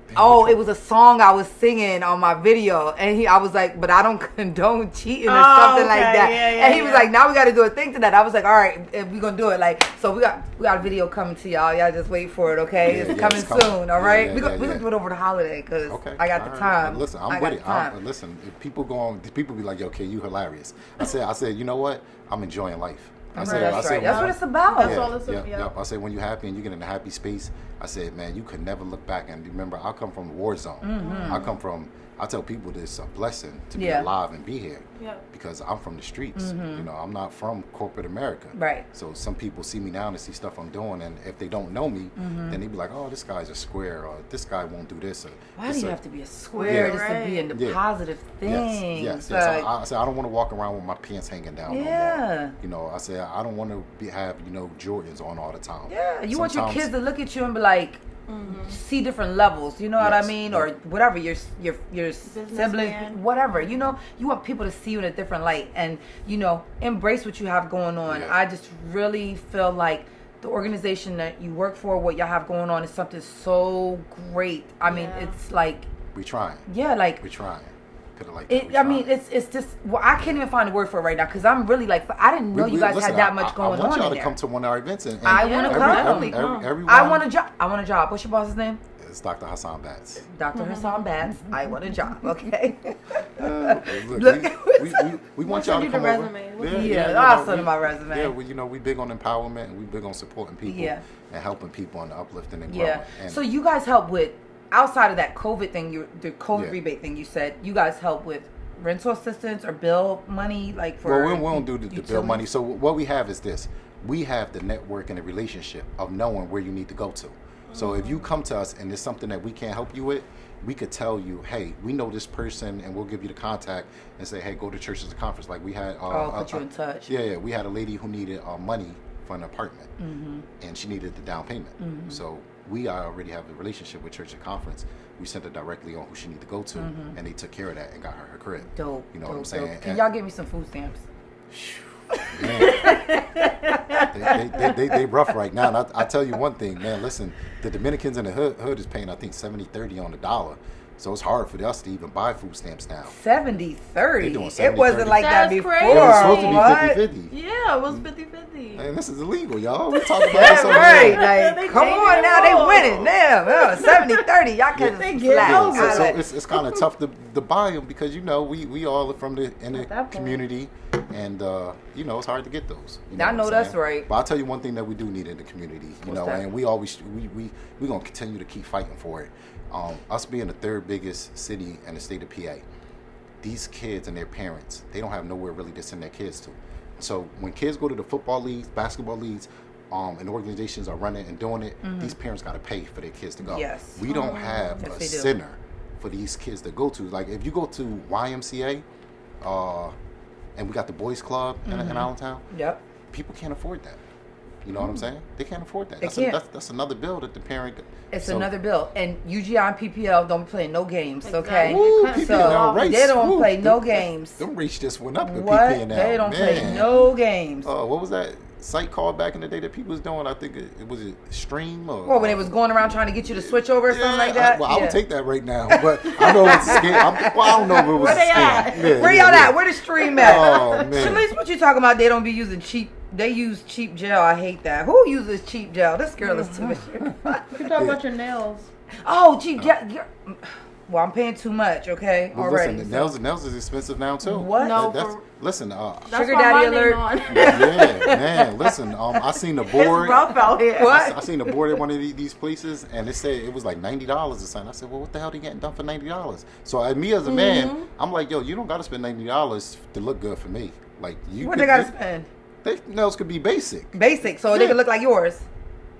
it was a song I was singing on my video, and I was like, "But I don't condone cheating or something like okay. that." Yeah, and he was like, "Now we got to do a thing to that." I was like, "All right, if we gonna do it." Like, so we got a video coming to y'all. Y'all just wait for it, okay? Yeah, It's yeah, coming it's coming. soon. All Yeah, right, yeah, we gonna yeah. do it over the holiday because Okay. I got all the right. time. Listen, I'm I with got it. the time. Listen, if people go on, people be like, "Yo, okay, you hilarious." I said, you know what? I'm enjoying life. That's right. That's what it's about. That's all it's about. I said, when you're happy and you get in a happy space, I said, man, you could never look back. And remember, I come from a war zone. I tell people this is a blessing to be alive and be here. Yeah. Because I'm from the streets. I'm not from corporate America. Right. So some people see me now and see stuff I'm doing, and if they don't know me, then they be like, oh, this guy's a square, or this guy won't do this. Or, Why do you have to be a square just to be in the positive things? Yes. Like, I said, I don't want to walk around with my pants hanging down Yeah. no more. I said, I don't want to have, Jordans on all the time. yeah, you want your Sometimes- kids to look at you and be like, see different levels. You know what I Yes. mean, or whatever your siblings, Businessman. whatever. You want people to see you in a different light, and embrace what you have going on. Yeah. I just really feel like the organization that you work for, what y'all have going on, is something so great. I mean, Yeah. it's like, We trying. yeah, like. We trying. Put it like It, that. I mean, it's just. Well, I can't even find a word for it right now because I'm really like. I didn't know you guys listen, had that much going I want on y'all in to there. come to one of our events. And I wanna come. Definitely come. everyone, I want a job. I want a job. What's your boss's name? It's Dr. Hassan Batts. Dr. Hassan Batts. I want a job. Okay. Look, we want y'all send to you the come over. resume. I'll send them my resume. Yeah, we big on empowerment, and we big on supporting people Yeah. and helping people and uplifting and growing. Yeah. And So you guys help with outside of that COVID thing, the COVID Yeah. rebate thing you said. You guys help with rental assistance or bill money, like for. Well, we don't do the bill utilities? money. So what we have is this: we have the network and the relationship of knowing where you need to go to. So if you come to us and there's something that we can't help you with, we could tell you, hey, we know this person, and we'll give you the contact and say, hey, go to church as a conference. Like we had. Put you in touch. Yeah, we had a lady who needed money for an apartment, and she needed the down payment. So we already have a relationship with Church and Conference. We sent her directly on who she needed to go to, and they took care of that and got her crib. Dope. You know dope, what I'm saying? dope. Can And- y'all give me some food stamps? Man, they rough right now. And I tell you one thing, man. Listen, the Dominicans in the hood is paying, I think, 70-30 on the dollar. So it's hard for us to even buy food stamps now. 70-30. They doing It wasn't 70-30. like that That's before. crazy. It was supposed to What? be 50-50. Yeah, it was 50-50. Man, this is illegal, y'all. We talking about That's this over right. here. Like, They come changed on the now, they rules. winning. Damn, 70-30. Y'all catch They some get slack. over. So Got it. it's kind of tough to buy them because we all are from the At that point. community, and it's hard to get those. You I what know I'm that's saying? right. But I'll tell you one thing that we do need in the community, What's that? and we always we gonna continue to keep fighting for it. Us being the third biggest city in the state of PA, these kids and their parents, they don't have nowhere really to send their kids to. So when kids go to the football leagues, basketball leagues, and organizations are running and doing it, these parents got to pay for their kids to go. Yes. We don't have Yes, a they do. center for these kids to go to. Like if you go to YMCA, and we got the boys club in Allentown, Yep. people can't afford that. You know what I'm saying? They can't afford that. They That's, can't. that's another bill that the parent. It's so- another bill. And UGI and PPL don't play no games, okay? Exactly. Woo, So, PPL race. they don't Woo, play no them- games. Them reach just went up in What? PP now. They don't play man. no games. What was that? site called back in the day that people was doing? I think it was Stream or. Well, when it was going around trying to get you to switch over or something like that. I would take that right now, but I know it's a scam. I don't know if it was Where they a scam. at? Yeah, Where y'all at? Where the Stream at? Oh man. Shalice, what you talking about? They don't be using cheap. They use cheap gel. I hate that. Who uses cheap gel? This girl is too much. You talking about your nails? Oh, cheap gel. Well, I'm paying too much. Okay, Well, already. listen, nails is expensive now too. What? No, Listen, That's Sugar why daddy my name alert. on. yeah, man. Listen, I seen the board. It's rough out here. What? I seen the board at one of these places, and it said it was like $90 or something. I said, well, what the hell are you getting done for $90? So, me as a man, I'm like, yo, you don't got to spend $90 to look good for me. Like, you. What they gotta spend? They nails could be basic. Basic, so they can look like yours.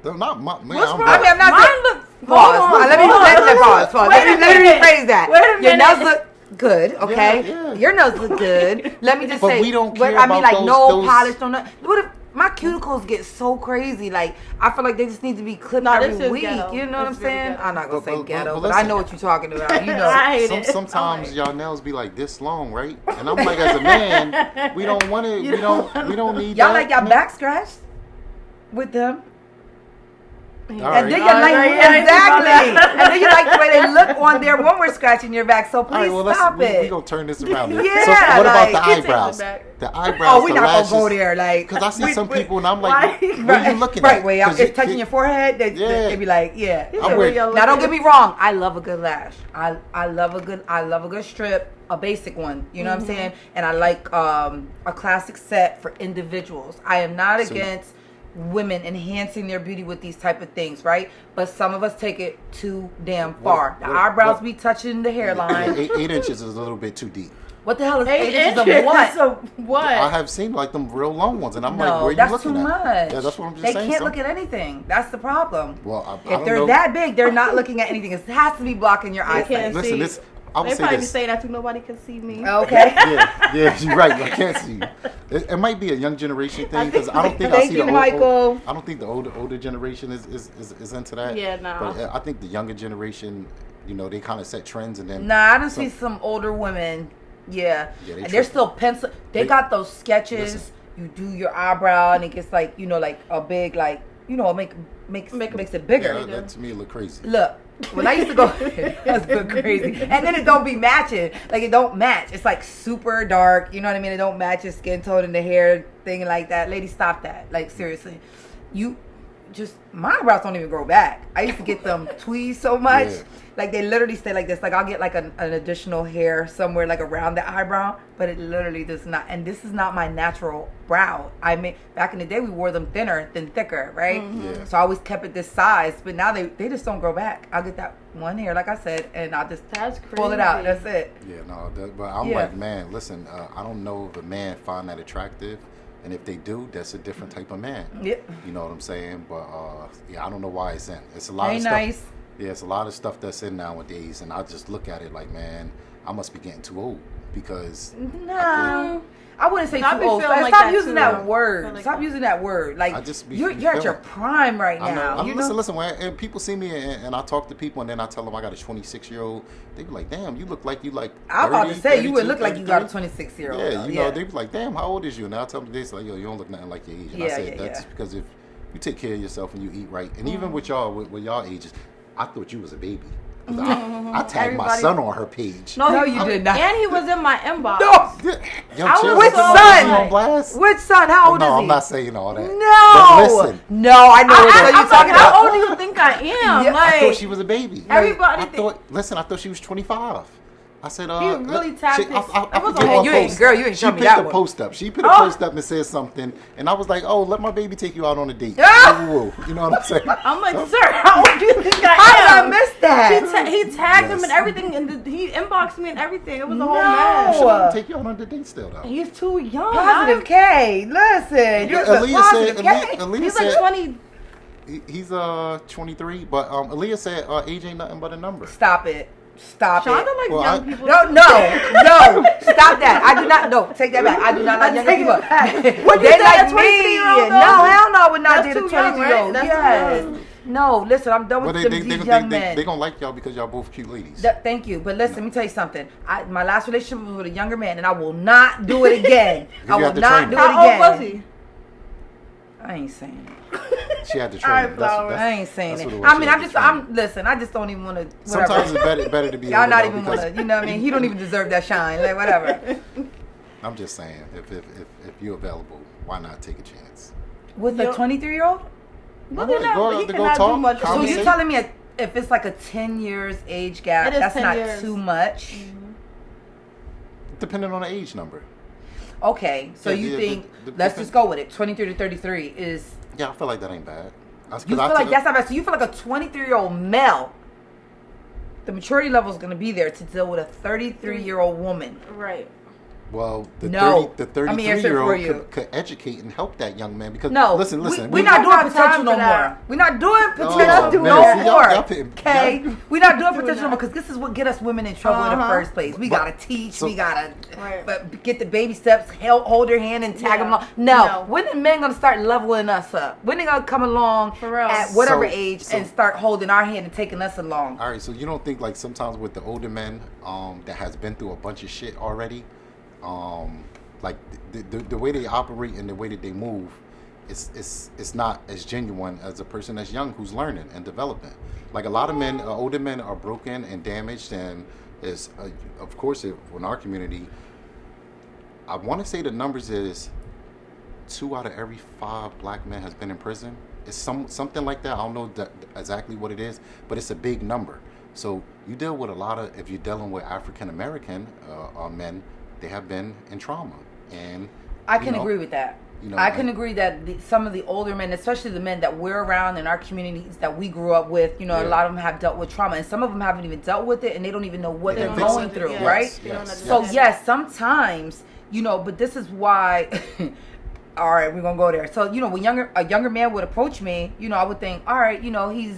They're not my man. What's I'm wrong? I mean, I'm not Mine saying. look. Pause. Hold on, Let me hold on. pause. Wait a Let me minute. rephrase that. Wait a Your minute. nails look good, okay? Yeah. Your nails look good. Let me just But say. we don't but care I mean, about like those- no those- polish, no nothing. What if my cuticles get so crazy? Like I feel like they just need to be clipped Nah, every this is week. ghetto. You know what I'm It's really saying? ghetto. I'm not gonna But- say but- ghetto, but but I listen. know what you're talking about. You know. I hate it. Sometimes y'all nails be like this long, right? And I'm like, as a man, we don't want it. We don't need Y'all that. like y'all back scratched with them. All And right. then you like exactly, and then you like the way they look on there when we're scratching your back. So All please right, well, stop we it. gonna turn this around. Yeah, so what about the like- He takes it eyebrows? back. The eyebrows. Oh, we the not lashes, gonna go there, like Because I see some we- people and I'm like, why- what are you looking right, at? way 'Cause it's touching your forehead. Yeah. They be like, yeah. He I'm said, with- "Where y'all Now don't looking?" get me wrong. I love a good lash. I love a good strip, a basic one. You know what I'm saying? And I like a classic set for individuals. I am not So- against women enhancing their beauty with these type of things, right? But some of us take it too damn far. The eyebrows be touching the hairline. 8 inches is a little bit too deep. What the hell is 8 8 inches inches of what? So what? I have seen like them real long ones, and I'm like, No, where are you that's looking too at? much. Yeah, that's what I'm just they saying. can't look at anything. That's the problem. Well, I If don't they're know. that big, they're not looking at anything. It has to be blocking your They eyesight. can't Listen, see. this. I would They say probably be this. saying that too. Nobody can see me. Okay. Yeah, you're right. I can't see. It might be a young generation thing because I don't think I Thank see you, the Michael. I don't think the older generation is into that. Yeah, nah. But I think the younger generation, they kind of set trends and then. Nah, I don't see some older women. Yeah, Yeah, they and they're tripping. still pencil. They They- got those sketches. Listen. You do your eyebrow, and it gets like like a big makes it bigger. Yeah, that to me look crazy. Look, when I used to go, that's so crazy. And then it don't be matching. Like it don't match. It's like super dark. You know what I mean? It don't match your skin tone and the hair thing like that. Lady, stop that. Like seriously, my eyebrows don't even grow back. I used to get them tweezed so much. Yeah. Like they literally stay like this. Like I'll get like an additional hair somewhere like around the eyebrow, but it literally does not. And this is not my natural brow. I mean, back in the day we wore them thinner than thicker, right? Yeah. So I always kept it this size, but now they just don't grow back. I'll get that one hair, like I said, and I'll just That's pull it out. crazy. That's it. Yeah, no, but I'm Yeah. like, man, listen, I don't know if a man find that attractive, and if they do, that's a different type of man. Yep. You know what I'm saying? But yeah, I don't know why it's in. It's a lot Very of stuff. nice. Yeah, it's a lot of stuff that's in nowadays, and I just look at it like, man, I must be getting too old because No. I wouldn't say I too be old. feeling like Stop that using too. that word. Feel like Stop that. using that word. Like I just be you're at your feeling- prime right I now. know. You Listen. When people see me and I talk to people, and then I tell them I got a 26-year-old, they be like, "Damn, you look like you like." 30, I'm about to say you would 32, look like you got a 33." 26-year-old. Yeah, though. you know, they be like, "Damn, how old is you?" And I tell them this, like, "Yo, you don't look nothing like your age." And I Yeah, said yeah, that's yeah. because if you take care of yourself and you eat right, and Mm-hmm. even with y'all, with y'all ages, I thought you was a baby. 'Cause I tagged my Everybody- son on her page. No, you did not. And he was in my inbox. No. Yo, I chill, was Which put so son? you on blast? Which son? How old No, is he? I'm not saying all that. No. But listen, No, I know what I'm you're like, talking how about. old do you think I am? Yeah, I thought Like, she was a baby. everybody I think- thought she was 25. I said, He really tagged his- I it was a forget whole- what You ain't- post. girl, you ain't She show me picked that a one. post up. She put a Oh. post up and said something, and I was like, "Oh, let my baby take you out on a date." Ah! Whoa, whoa, whoa. You know what I'm saying? I'm like, So- sir, how old do you think I am? How did I miss that? He tagged him Yes. and everything, and he inboxed me and everything. It was a whole No. mess. She let me take you out on the date still, though. He's too young. Positive K. Listen, you're the Aaliyah positive said, K. Aaliyah He's like said 20. he's 23, but Aaliyah said age ain't nothing but a number. Stop it. Stop Shonda it. likes Well, young I- people. No, stop that. I do not. No, take that back. I do not like young take people. it back. What you They say, like a me. 23-year-old No, though? hell no, I would not That's date a too young, 23-year-old. right? That's Yes. too young. No, listen, I'm done Well, with they these young men. they gonna like y'all because y'all both cute ladies. Thank you, but listen, let me tell you something. My last relationship was with a younger man, and I will not do it again. I You will got to not train do him. it How again. old was he? I ain't saying it. She had to All right, train. Flower. I ain't saying that's it. what it was. I mean, She had to train. listen, I just don't even want to. Sometimes it's better to be. Y'all older, not though, even because- want to. You know what I mean? He don't even deserve that shine. Like whatever. I'm just saying, if you're available, why not take a chance? With a Yo- 23-year-old. Well, Go they're not, out he to go cannot talk, do much. So conversate. you're telling me if it's like a 10 years age gap, It is that's 10 not years. too much? Depending on the age number. Okay, so Yeah, you yeah, think, the- let's just go with it. 23 to 33 is, Yeah, I feel like that ain't bad. you feel like that's not bad. So you feel like a 23-year-old male, the maturity level is going to be there to deal with a 33-year-old woman. Right. Well, the No. 33 Let me answer for you. year old could educate and help that young man because No, listen, we're not doing don't have potential time no for that. more. We're not doing potential man, no see, y'all- more. y'all put- Okay, y'all- we're not doing Doing potential no more that. because this is what get us women in trouble in the Uh-huh. first place. We But- gotta teach. so- We gotta Right. get the baby steps. Hold their hand and tag Yeah. them along. No, No. when the men gonna start leveling us up? When they gonna come along For real. at whatever So- age so- and start holding our hand and taking us along? All right, so you don't think like sometimes with the older men that has been through a bunch of shit already, like the way they operate and the way that they move, it's not as genuine as a person that's young who's learning and developing. Like a lot of men, older men are broken and damaged, and is of course in our community, I want to say the numbers is 2 out of every 5 black men has been in prison. It's something like that. I don't know exactly what it is, but it's a big number. So you deal with a lot of, if you're dealing with African American men, they have been in trauma, and I can agree with that. you know, I can agree that some of the older men, especially the men that we're around in our communities that we grew up with, you know, a Yeah. lot of them have dealt with trauma, and some of them haven't even dealt with it, and they don't even know what They they're don't know going it. through, Yes, right? they don't yes. So understand. yes, sometimes, you know, but this is why. All right, we're gonna go there. So you know, when a younger man would approach me, you know, I would think, all right, you know, he's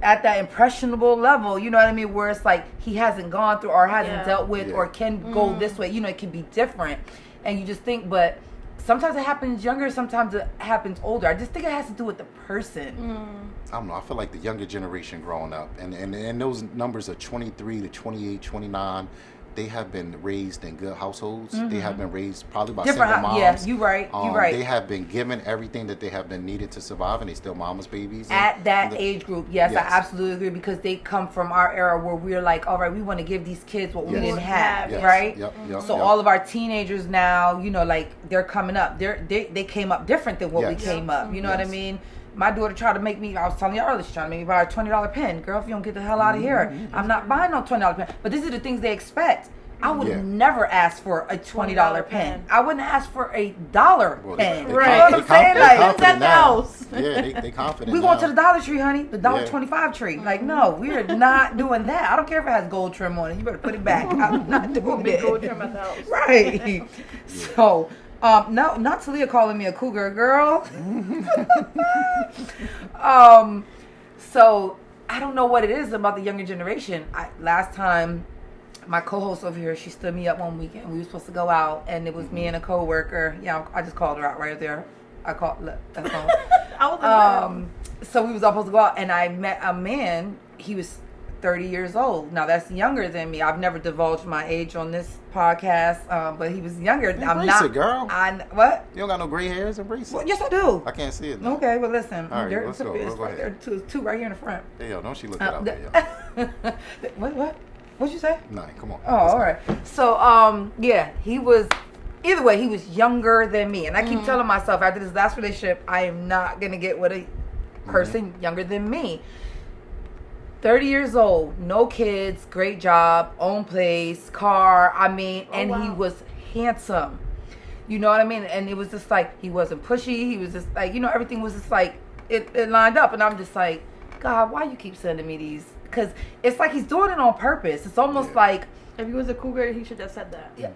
at that impressionable level, you know what I mean, where it's like he hasn't gone through or hasn't Yeah. dealt with Yeah. or can go this way. You know, it can be different, and you just think, but sometimes it happens younger, sometimes it happens older. I just think it has to do with the person. I don't know. I feel like the younger generation growing up, and those numbers are 23 to 28, 29. They have been raised in good households. They have been raised probably by Different single hou- yeah, moms. you right, you right. They have been given everything that they have been needed to survive, and they still mama's babies. At that and age group, yes, Yes. I absolutely agree, because they come from our era where we're like, all right, we want to give these kids what we Yes. didn't have, Yes. right? Yep, yep, So yep. all of our teenagers now, you know, like they're coming up. They came up different than what we Yes. came up. You know what I Yes. mean? My daughter tried to make me, I was telling you earlier, she tried to make me buy a $20 pen. Girl, if you don't get the hell out of here, I'm not buying no $20 pen. But these are the things they expect. I would Yeah. never ask for a $20 pen. I wouldn't ask for a $1 Well, pen. they- You Right. know what I'm saying? they Like, confident at the now. house. Yeah, they confident. we going now. to the Dollar Tree, honey. The Yeah. $1.25 tree. Like, no, we are not doing that. I don't care if it has gold trim on it. You better put it back. I'm not doing Big it. gold trim at the house. Right. So, no, not Talia calling me a cougar, girl. So I don't know what it is about the younger generation. Last time, my co-host over here, she stood me up one weekend. We were supposed to go out, and it was me and a co-worker. Yeah, I just called her out right there. That's all. I was So we was all supposed to go out, and I met a man. He was 30 years old. Now that's younger than me. I've never divulged my age on this podcast, but he was younger. I'm Embrace not it, girl. What? You don't got no gray hairs. Embrace it. Well, yes, I do. I can't see it. Now. Okay, well listen. All right, There's let's go. it's We'll go right ahead. there, two right here in the front. Hey, yo, don't she look it out there, yo. What? What'd you say? Nah, come on. Oh, all right. So, yeah, he was. Either way, he was younger than me, and I keep telling myself after this last relationship, I am not gonna get with a person younger than me. 30 years old, no kids, great job, own place, car. I mean, and he wow. was handsome. You know what I mean? And it was just like he wasn't pushy. He was just like, you know, everything was just like it lined up, and I'm just like, God, why you keep sending me these? Because it's like he's doing it on purpose. It's almost Yeah. like, if he was a cougar, he should have said that. yeah.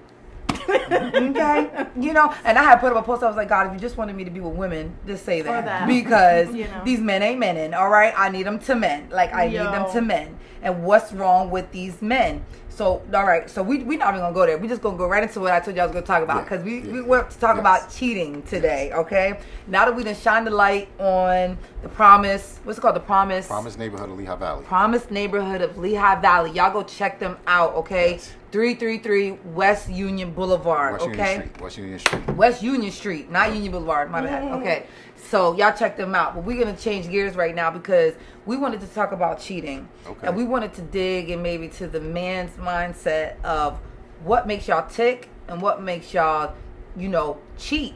Okay, you know, and I had put up a post. I was like, God, if you just wanted me to be with women, just say that, that. because You know. these men ain't men. All right, I need them to men. Like I need them Yo. to men. And what's wrong with these men? So all right, so we not even gonna go there. We just gonna go right into what I told you I was gonna talk about, Yeah, because we yeah, went to talk yes. about cheating today. Okay, now that we done shine the light on the Promise, what's it called, the Promise Promise neighborhood of Lehigh Valley. Promise neighborhood of Lehigh Valley. Y'all go check them out, okay? Yes. 333 West Union Boulevard. West Okay. Union Street. West Union Street. West Union Street, not Union Boulevard. My bad. Okay. So y'all check them out. But we're gonna change gears right now because we wanted to talk about cheating. Okay. And we wanted to dig and maybe to the man's mindset of what makes y'all tick and what makes y'all, cheat.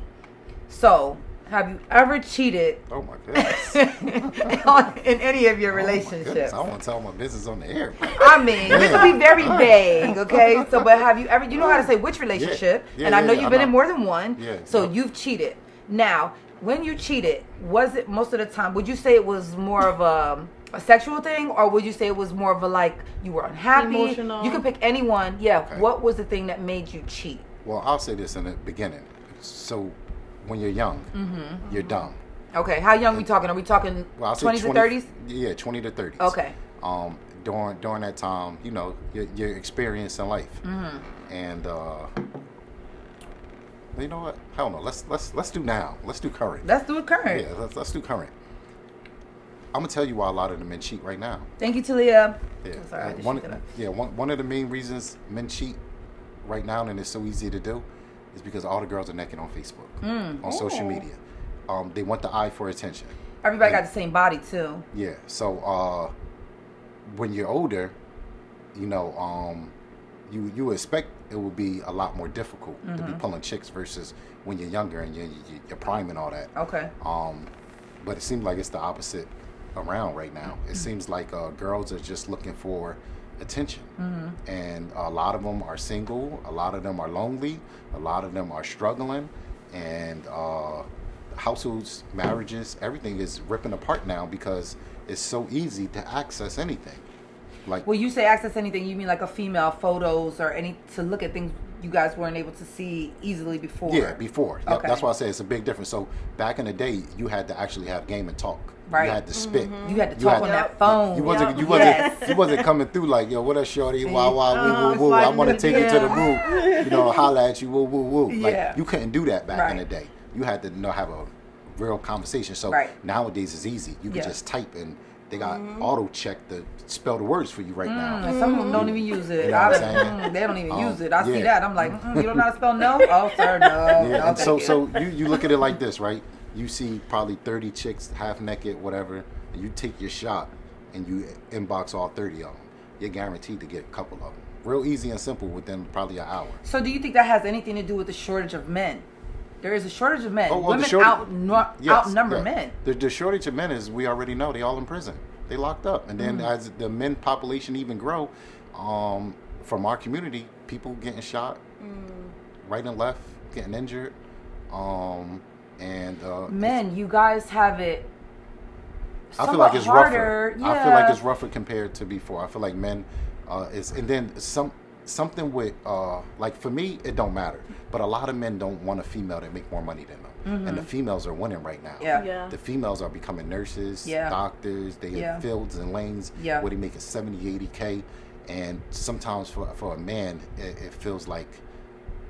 So, have you ever cheated Oh my goodness. in any of your Oh, my goodness. relationships? I want to tell my business on the air. I mean, this will be very vague, okay? So, but have you ever, you know how to say which relationship, Yeah, and I know yeah, you've been I in know. more than one, Yeah, so yeah. you've cheated. Now, when you cheated, was it most of the time, would you say it was more of a sexual thing, or would you say it was more of a like you were unhappy? Emotional. You could pick anyone. Yeah, Okay. what was the thing that made you cheat? Well, I'll say this in the beginning. So, when you're young, you're dumb. Okay, how young we talking? Are we talking Well, I'll say 20s to 30s? Yeah, 20 to 30s. Okay. During that time, your experience in life, and you know what? Hell no. Let's do now. Let's do current. Let's do it current. Yeah, let's do current. I'm gonna tell you why a lot of the men cheat right now. Thank you, Talia. Yeah, I'm sorry, I just one, shook it up. yeah. One of the main reasons men cheat right now, and it's so easy to do, is because all the girls are naked on Facebook, on social media. They want the eye for attention. Everybody got the same body too. Yeah. So when you're older, you expect it will be a lot more difficult to be pulling chicks versus when you're younger and you're prime and all that. Okay. But it seems like it's the opposite around right now. It seems like girls are just looking for attention, and a lot of them are single. A lot of them are lonely. A lot of them are struggling, and households, marriages, everything is ripping apart now because it's so easy to access anything. Like, When you say access anything, you mean like a female photos or any to look at things you guys weren't able to see easily before? yeah, before. Yep, Okay. that's why I say it's a big difference. So back in the day, you had to actually have game and talk. Right. You had to spit. You had to You talk had- on that phone. You wasn't. Yeah. You wasn't. Yes. You wasn't coming through like, yo, what up, shorty? Wow, wow, woo, it's woo, woo. I like- want to take you to the yeah. woo. Holla at you, woo, woo, woo. Like, Yeah. you couldn't do that back in the Right. day. You had to have a real conversation. So Right. nowadays it's easy. You can Yeah. just type and they got auto check to spell the words for you right now. And some of them don't even use it. You know what I'm saying? They don't even use it. yeah. I see that. I'm like, you don't know how to spell no? Oh, sir, no. Yeah, no, and thank you. you look at it like this, right? You see probably 30 chicks half naked, whatever, and you take your shot and you inbox all 30 of them. You're guaranteed to get a couple of them. Real easy and simple within probably an hour. So do you think that has anything to do with the shortage of men? There is a shortage of men. Oh, well, Women the shortage- outnumber yeah. men. The shortage of men is, we already know, they all in prison. They locked up. And then as the men population even grow, from our community, people getting shot right and left, getting injured. Men, you guys have it I feel like it's harder. rougher. Yeah. I feel like it's rougher compared to before. I feel like men and then something with like for me it don't matter, but a lot of men don't want a female that make more money than them, and the females are winning right now. Yeah. Yeah. The females are becoming nurses, Yeah. doctors. They Yeah. in fields and lanes Yeah. where they making 70, 80K, and sometimes for a man it feels like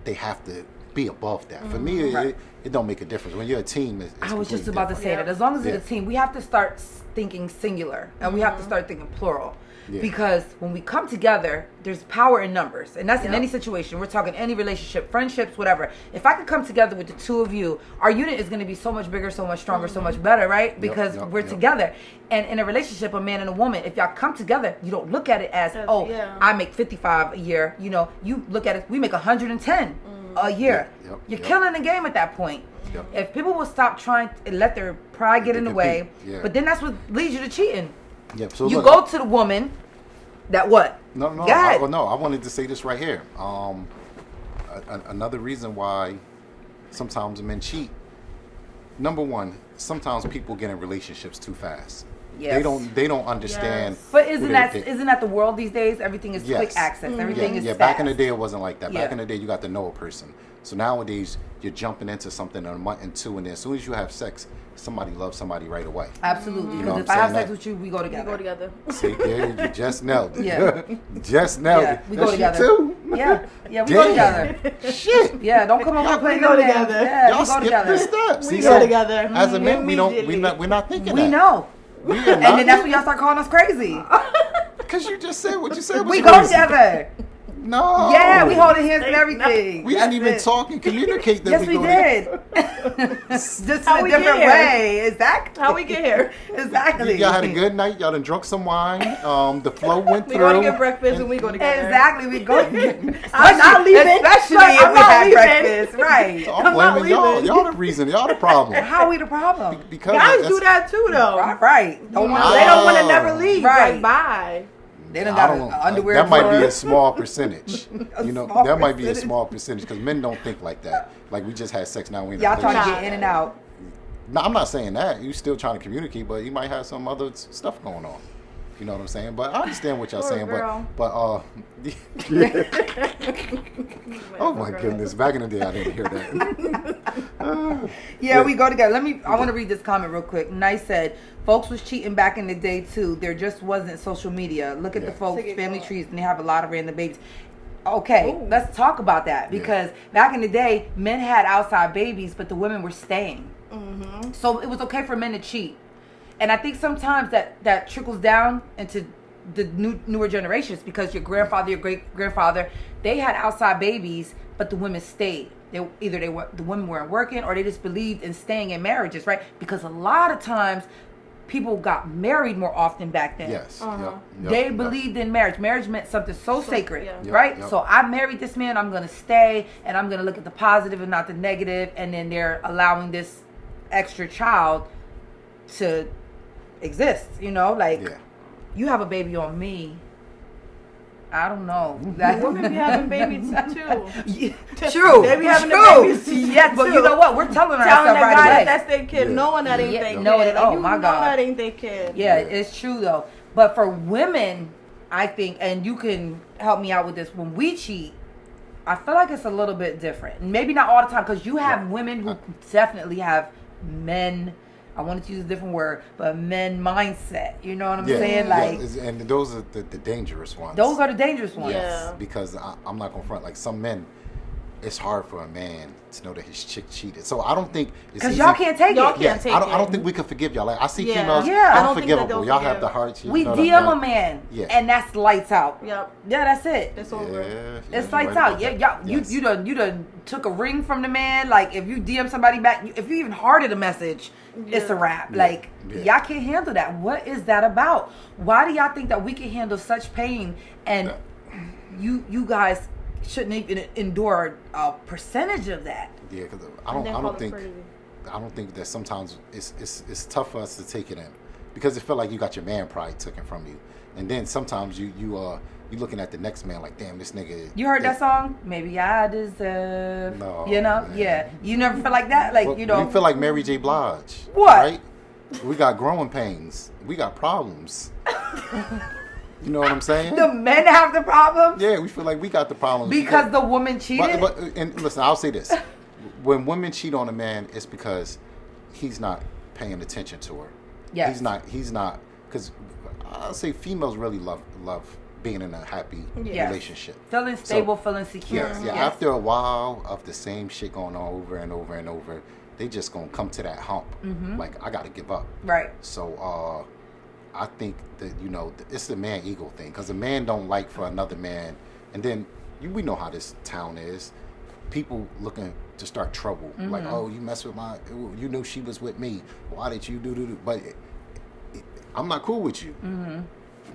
they have to be above that. For me, Right. it don't make a difference. When you're a team, it's I was just completely about to different. say that. As long as it's a Yeah. team, we have to start thinking singular and we have to start thinking plural. Yeah. Because when we come together, there's power in numbers. And that's in Yep. any situation. We're talking any relationship, friendships, whatever. If I could come together with the two of you, our unit is going to be so much bigger, so much stronger, so much better, right? Because yep, we're yep. together. And in a relationship, a man and a woman, if y'all come together, you don't look at it as, As- oh, yeah. I make 55 a year. You look at it, we make 110 a year. Yep, You're yep. killing the game at that point. Yep. If people will stop trying to let their pride get They in the compete, way, yeah. but then that's what leads you to cheating. Yeah, so You look, go to the woman that what? No, Go ahead. I wanted to say this right here. Another reason why sometimes men cheat. Number one, sometimes people get in relationships too fast. Yes. They don't understand. Yes. But who isn't they- that the world these days? Everything is Yes. quick access. Everything is yeah. fast. Back in the day, it wasn't like that. Back Yeah. in the day, you got to know a person. So nowadays, you're jumping into something in a month and two, and then as soon as you have sex, somebody loves somebody right away. Absolutely. You know Because what if I I'm have sex saying? with you, we go We together. go together. See, there you just nailed it. Yeah. just nailed Yeah, it. we go That's you together. too. Yeah, we go Damn. together. Shit. Yeah, don't come over Y'all- playing we go them games. together. Yeah, Y'all we go skip together. this step. We See, go so together. as a man, Immediately. we're not thinking We that. know. We are And not. then that's when y'all start calling us crazy. Because you just said what you said. We was go crazy. together. No. Yeah, we holding hands and No. everything. We didn't even talk and communicate that Yes, we going did. Just in How a we get different here? way. Exactly. How we get here? Exactly. Y'all had a good night. Y'all done drunk some wine. The flow went We through. go to get breakfast and we go together. Exactly. We go. I'm not leaving. Especially Right, if I'm we not had leaving. breakfast. Right. So I'm I'm not blaming y'all. leaving. Y'all the reason. Y'all the problem. How we the problem? Because Guys that's- do that too, though. Right. Don't want They don't want to Oh. never leave. Right. Like, bye. They done I got don't- an underwear That might be drawer. a small percentage. You know, small that might be a percentage. small percentage because men don't think like that. Like we just had sex, now we in a Y'all trying to relationship. get in and out. No, I'm not saying that. You still trying to communicate, but you might have some other stuff going on. You know what I'm saying? But I understand what y'all Poor saying. girl. But oh my goodness! Back in the day, I didn't hear that. Yeah, we go together. I want to read this comment real quick. Nice said, folks was cheating back in the day too. There just wasn't social media. Look at the Yeah. folks, Take it family going. trees, and they have a lot of random babies. Okay, Ooh. let's talk about that because back in the day, men had outside babies, but the women were staying. Mm-hmm. So it was okay for men to cheat. And I think sometimes that trickles down into the newer generations because your grandfather, your great grandfather, they had outside babies, but the women stayed. The women weren't working, or they just believed in staying in marriages, right? Because a lot of times people got married more often back then. Yes. Uh-huh. They believed in marriage. Marriage meant something so sacred, yeah. Yep, right? yep. So I married this man. I'm going to stay, and I'm going to look at the positive and not the negative. And then they're allowing this extra child to exist. You know, like Yeah. you have a baby on me. I don't know. Women be having babies too. Yeah, true. They be having the true. babies Yes, but too. you know what? We're telling Telling ourselves that right guy away. that that's their kid, Yeah. knowing that ain't Yeah, their know kid. it- Like, oh you my know God. that ain't their kid. Yeah, Yeah. it's true though. But for women, I think, and you can help me out with this, when we cheat, I feel like it's a little bit different. Maybe not all the time, because you have women who definitely have men, I wanted to use a different word, but men mindset. You know what I'm saying? Like, and those are the dangerous ones. those are the dangerous ones. Yeah. Because I'm not gonna front. Like some men, it's hard for a man to know that his chick cheated. So I don't think it's Because easy. y'all can't take Y'all it. can't Yeah, take I don't it. think we can forgive y'all. Like I see Yeah. females, Yeah. I don't think that unforgivable. they'll Y'all have forgive. the hearts. We know, DM y'all- a man, Yeah. and that's lights out. Yep. Yeah, that's it. It's over. Yeah, It's you're lights right out. about Yeah, that. y'all, Yes. you done took a ring from the man. Like if you DM somebody back, if you even hearted a message, it's a wrap. Yeah. Like Yeah. y'all can't handle that. What is that about? Why do y'all think that we can handle such pain and you guys shouldn't even endure a percentage of that? Yeah, because And then I call don't it think crazy. that sometimes it's tough for us to take it in because it feel like you got your man pride taken from you, and then sometimes you looking at the next man like, damn, this nigga. You heard that song? Maybe I deserve. No, You know? man. Yeah. You never feel like that? Like, Well, you know. we feel like Mary J. Blige. What? Right? We got growing pains. We got problems. You know what I'm saying? the men have the problem Yeah, we feel like we got the problems because the woman cheated. But and listen, I'll say this: when women cheat on a man, it's because he's not paying attention to her. Yes. He's not because I'll say females really love being in a happy Yes. relationship. Feeling stable, feeling secure. Yes, yeah. After a while of the same shit going on over and over and over, they just gonna come to that hump. Like I gotta give up. Right. So I think that it's the man ego thing because a man don't like for another man, and then we know how this town is. People looking to start trouble, like, oh, you mess with you knew she was with me. Why did you do? But I'm not cool with you.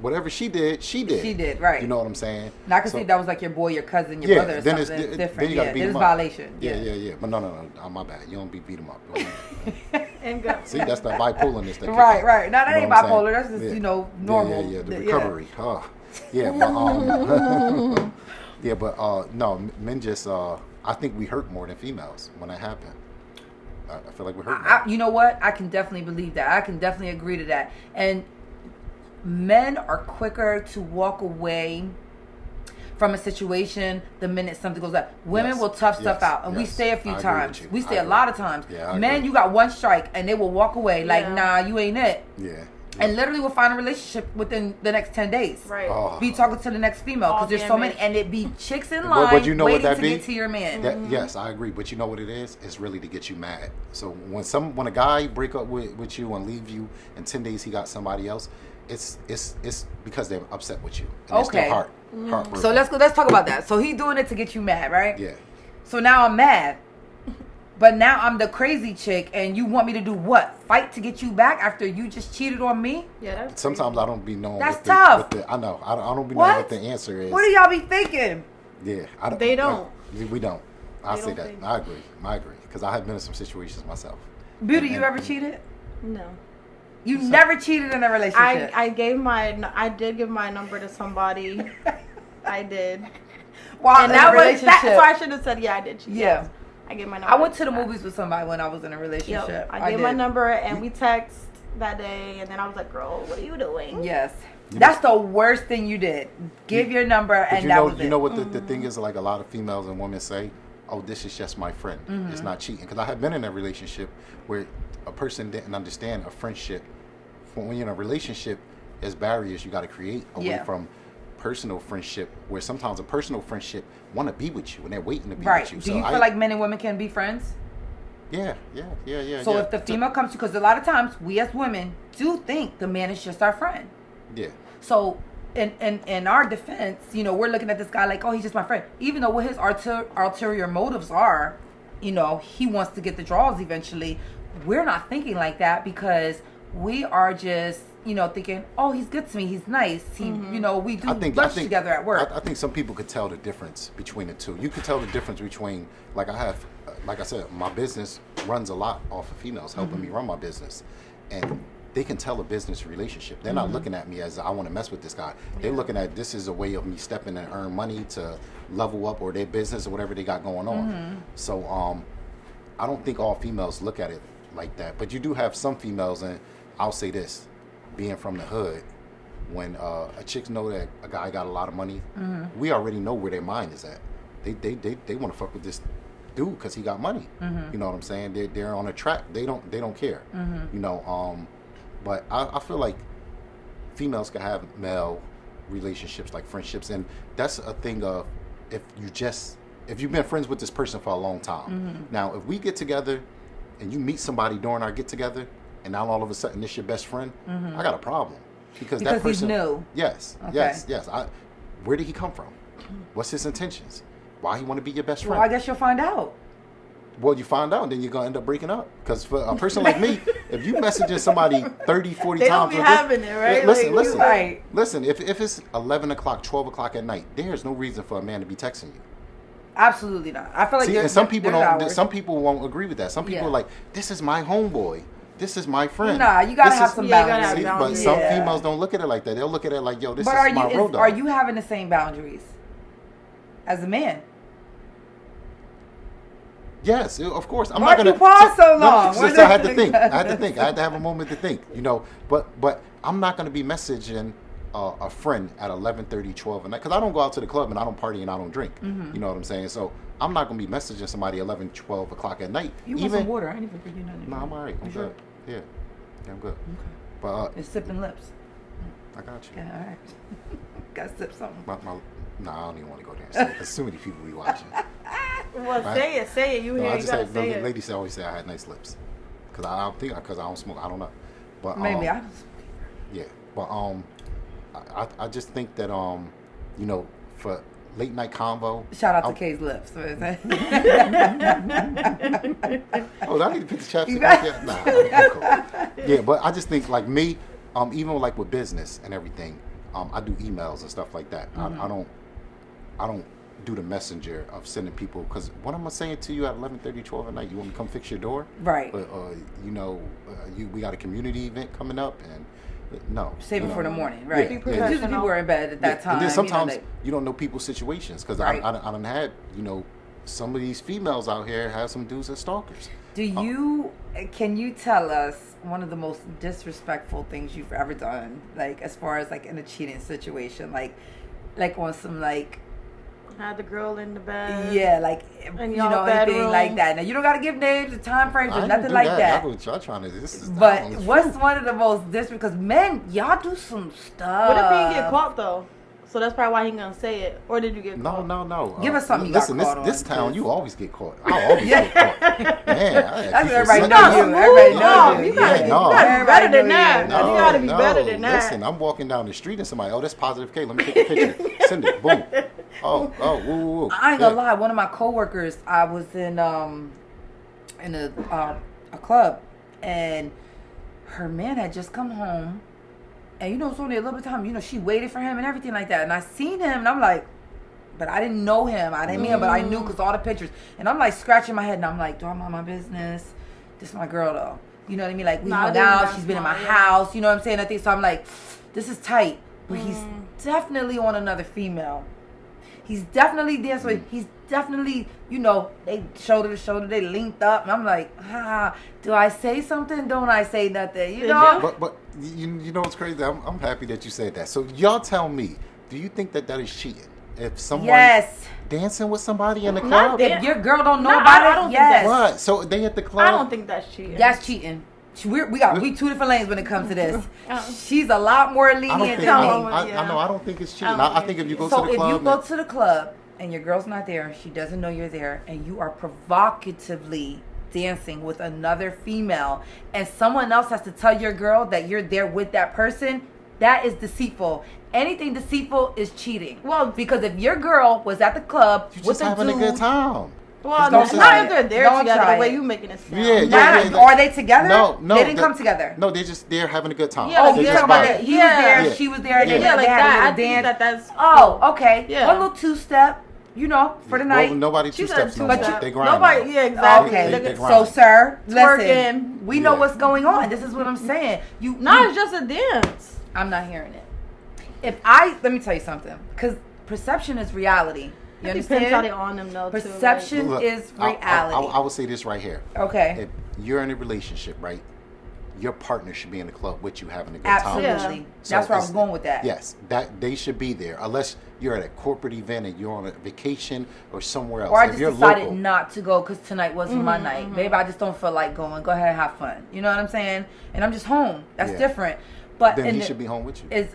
Whatever she did, she did. She did, right. You know what I'm saying? And I can So- see if that was like your boy, your cousin, your brother, or then something it's different. Then you gotta Yeah, beat it him was up. violation. Yeah. But no, my bad. You don't beat him up. And go. See, that's the bipolarness. That Right, kick in. right. No, that You ain't know what I'm bipolar. saying? That's just, Yeah. normal. Yeah. The Yeah. recovery. Yeah, but yeah, but no, men just I think we hurt more than females when that happened. I feel like we hurt more. You know what? I can definitely believe that. I can definitely agree to that. And men are quicker to walk away from a situation the minute something goes up. Women Yes. will tough stuff Yes. out, and we Yes. stay a I few agree times. with you. We stay I a agree. lot of times. Yeah, I Men, agree. you got one strike, and they will walk away like, Yeah. nah, you ain't it. Yeah. and literally will find a relationship within the next 10 days. Right. Oh. Be talking to the next female All because there's so many, damage. and it be chicks in But line you know what waiting that to be? get to your man. That, yes, I agree. But you know what it is? It's really to get you mad. So when a guy break up with you and leave you in 10 days, he got somebody else. It's because they're upset with you. And it's Okay. their heartbroken. So let's talk about that. So he doing it to get you mad, right? Yeah. So now I'm mad. But now I'm the crazy chick, and you want me to do what? Fight to get you back after you just cheated on me? Yeah, that's Sometimes I don't be knowing. That's what tough. I know. I don't be What? knowing what the answer is. What do y'all be thinking? Yeah, I don't. They don't. We don't. I They say don't that. think. I agree. Because I have been in some situations myself. Beauty, And- you ever cheated? no. You never cheated in a relationship. I did give my number to somebody. I did. While And in a that was relationship. that, so I should have said yeah, I did. cheat. Yeah. Yes. I gave my number. I went to the that. movies with somebody when I was in a relationship. Yep. I gave my did. number and we text that day, and then I was like, "Girl, what are you doing?" Yes. You That's the worst thing you did. Give your number But and you that know, was it. you know what the thing is? Like a lot of females and women say, "Oh, this is just my friend. Mm-hmm. It's not cheating." Because I have been in a relationship where a person didn't understand a friendship. When you're in a relationship, there's barriers you got to create away Yeah. from personal friendship. Where sometimes a personal friendship want to be with you and they're waiting to be Right. with you. Do you feel like men and women can be friends? Yeah. So yeah. if the female comes to, because a lot of times we as women do think the man is just our friend. Yeah. So in our defense, you know, we're looking at this guy like, oh, he's just my friend. Even though what his ulterior motives are, you know, he wants to get the draws eventually. We're not thinking like that because we are just, you know, thinking, oh, he's good to me. He's nice. He, you know, we do lunch together at work. I think some people could tell the difference between the two. You could tell the difference between, like I said, my business runs a lot off of females helping me run my business. And they can tell a business relationship. They're not looking at me as I want to mess with this guy. They're looking at this is a way of me stepping and earn money to level up or their business or whatever they got going on. So I don't think all females look at it like that. But you do have some females, and I'll say this, being from the hood, when a chick know that a guy got a lot of money, we already know where their mind is at. They want to fuck with this dude because he got money. You know what I'm saying? They're on a track. They don't care. You know. But I feel like females can have male relationships like friendships, and that's a thing of if you've been friends with this person for a long time. Now, if we get together and you meet somebody during our get together, and now all of a sudden this your best friend, I got a problem because that person he's new. Yes, Okay. yes. Where did he come from? What's his intentions? Why he want to be your best friend? Well, I guess you'll find out. Well, you find out, and then you're going to end up breaking up. Because for a person like me, if you messaging somebody 30, 40 They don't times be a day- having it, right? Listen, Like, listen. right. Listen, if it's 11 o'clock, 12 o'clock at night, there's no reason for a man to be texting you. Absolutely not. I feel like See, and some people there's don't. hours. Some people won't agree with that. Some people Yeah. are like, this is my homeboy. This is my friend. Nah, you gotta This have is- some Yeah, you gotta boundaries. have See, but boundaries. some Yeah. females don't look at it like that. They'll look at it like, yo, this But is my road dog. are you having the same boundaries as a man? Yes, of course. I'm Why'd not gonna. you pause so long? No, Why so I had to did- think. I had to have a moment to think. You know, but I'm not gonna be messaging a friend at 11:30, 12 at night because I don't go out to the club and I don't party and I don't drink. You know what I'm saying? So I'm not gonna be messaging somebody 11, 12 o'clock at night. You want some water? I didn't even bring you nothing. No, I'm alright. I'm You sure? good. Yeah, I'm good. Okay. But It's sipping lips. I got you. Yeah, all right. Gotta sip something. Nah, I don't even want to go there and say it. There's too many people we watching. Well, Right. say it. You No, hear? I You just gotta say say the it. ladies always say I had nice lips because I think because I don't smoke. I don't know. But Maybe I just. yeah. But I just think that you know, for late night convo. Shout out to I'll- Kay's lips. What is that? Oh, I need to pick the chapstick You up yet? Nah, I'm cool. Yeah, but I just think like me, even like with business and everything, I do emails and stuff like that. I don't do the messenger of sending people because what am I saying to you at 11:30, 12 at night? You want me to come fix your door? Right. You know, we got a community event coming up and no. Save you it know. for the morning, right? Yeah, Because yeah. usually people are in bed at that time. And then sometimes you know, you don't know people's situations because Right. I done had, you know, some of these females out here have some dudes as stalkers. can you tell us one of the most disrespectful things you've ever done, like as far as like in a cheating situation, like on some like Had the girl in the bed. Yeah, like In you y'all know, anything bedroom. like that. Now you don't gotta give names or time frames I or ain't nothing do like that. That's what y'all trying to do. This is But the what's truth. one of the most different? Because men, y'all do some stuff. What if he didn't get caught though? So that's probably why he gonna say it. Or did you get No, caught? Oh. no. Give us something you got Listen, caught this on, town, 'cause- you always get caught. I always get caught. Man, That's everybody You know got you. smooth. Everybody No, know you. you gotta, Yeah, you no. gotta be Everybody better than know that. you. You gotta be better than that. Listen, I'm walking down the street and somebody, oh, that's Positive K. Let me take a picture. Send it. Boom. Oh, woo. I ain't gonna lie. One of my coworkers, I was in a club, and her man had just come home, and you know it's only a little bit of time. You know she waited for him and everything like that, and I seen him, and I'm like, but I didn't know him. I didn't meet him, but I knew because all the pictures, and I'm like scratching my head, and I'm like, do I mind my business? This is my girl though. You know what I mean? Like we hung out. She's been in my house. You know what I'm saying? I think so. I'm like, this is tight, but he's definitely on another female. He's definitely dancing with. He's definitely, you know, they shoulder to shoulder, they linked up, and I'm like, do I say something? Don't I say nothing? You Did know? you? But you know what's crazy? I'm happy that you said that. So y'all tell me, do you think that is cheating? If someone dancing with somebody in the club? If your girl don't know No, about I it, don't think yes. What? So they at the club? I don't think that's cheating. That's cheating. We two different lanes when it comes to this. Uh-uh. She's a lot more I don't lenient think. than I me. know. I don't think it's cheating. I don't I think think if you go So to the if club, you go to the club and your girl's not there, she doesn't know you're there, and you are provocatively dancing with another female, and someone else has to tell your girl that you're there with that person, that is deceitful. Anything deceitful is cheating. Well, because if your girl was at the club you with just a having dude, a good time. Well, Don't not try if it. they're there Don't together. try The way it. you making it sound. Yeah. Are they together? No, They didn't that- come together. No, they're having a good time. Yeah, Oh, They you just talking about vibing. that? He was Yeah. there, Yeah. she was there, and Yeah. they, Yeah, like they had a that. I little think dance. that's. Oh, okay. Yeah. One little two-step, you know, for the night. Well, nobody She two said steps no two more. step. They grind. Nobody. now. Yeah, exactly. Okay, Look They at- grind. so sir, Twerking. listen, we know Yeah. what's going on. This is what I'm saying. No, it's just a dance. I'm not hearing it. Let me tell you something, because perception is reality. You It depends how they understand? on them though. Too, Perception Look, is I reality. will say this right here. Okay, If you're in a relationship, right, your partner should be in the club with you having a good absolutely. time. Yeah. So That's where I it's- was going with that. Yes, that they should be there, unless you're at a corporate event and you're on a vacation or somewhere else. Or I if just you're decided local, not to go because tonight wasn't my night. Babe, I just don't feel like going. Go ahead and have fun. You know what I'm saying? And I'm just home. That's Yeah. different. But then in he the- should be home with you. Is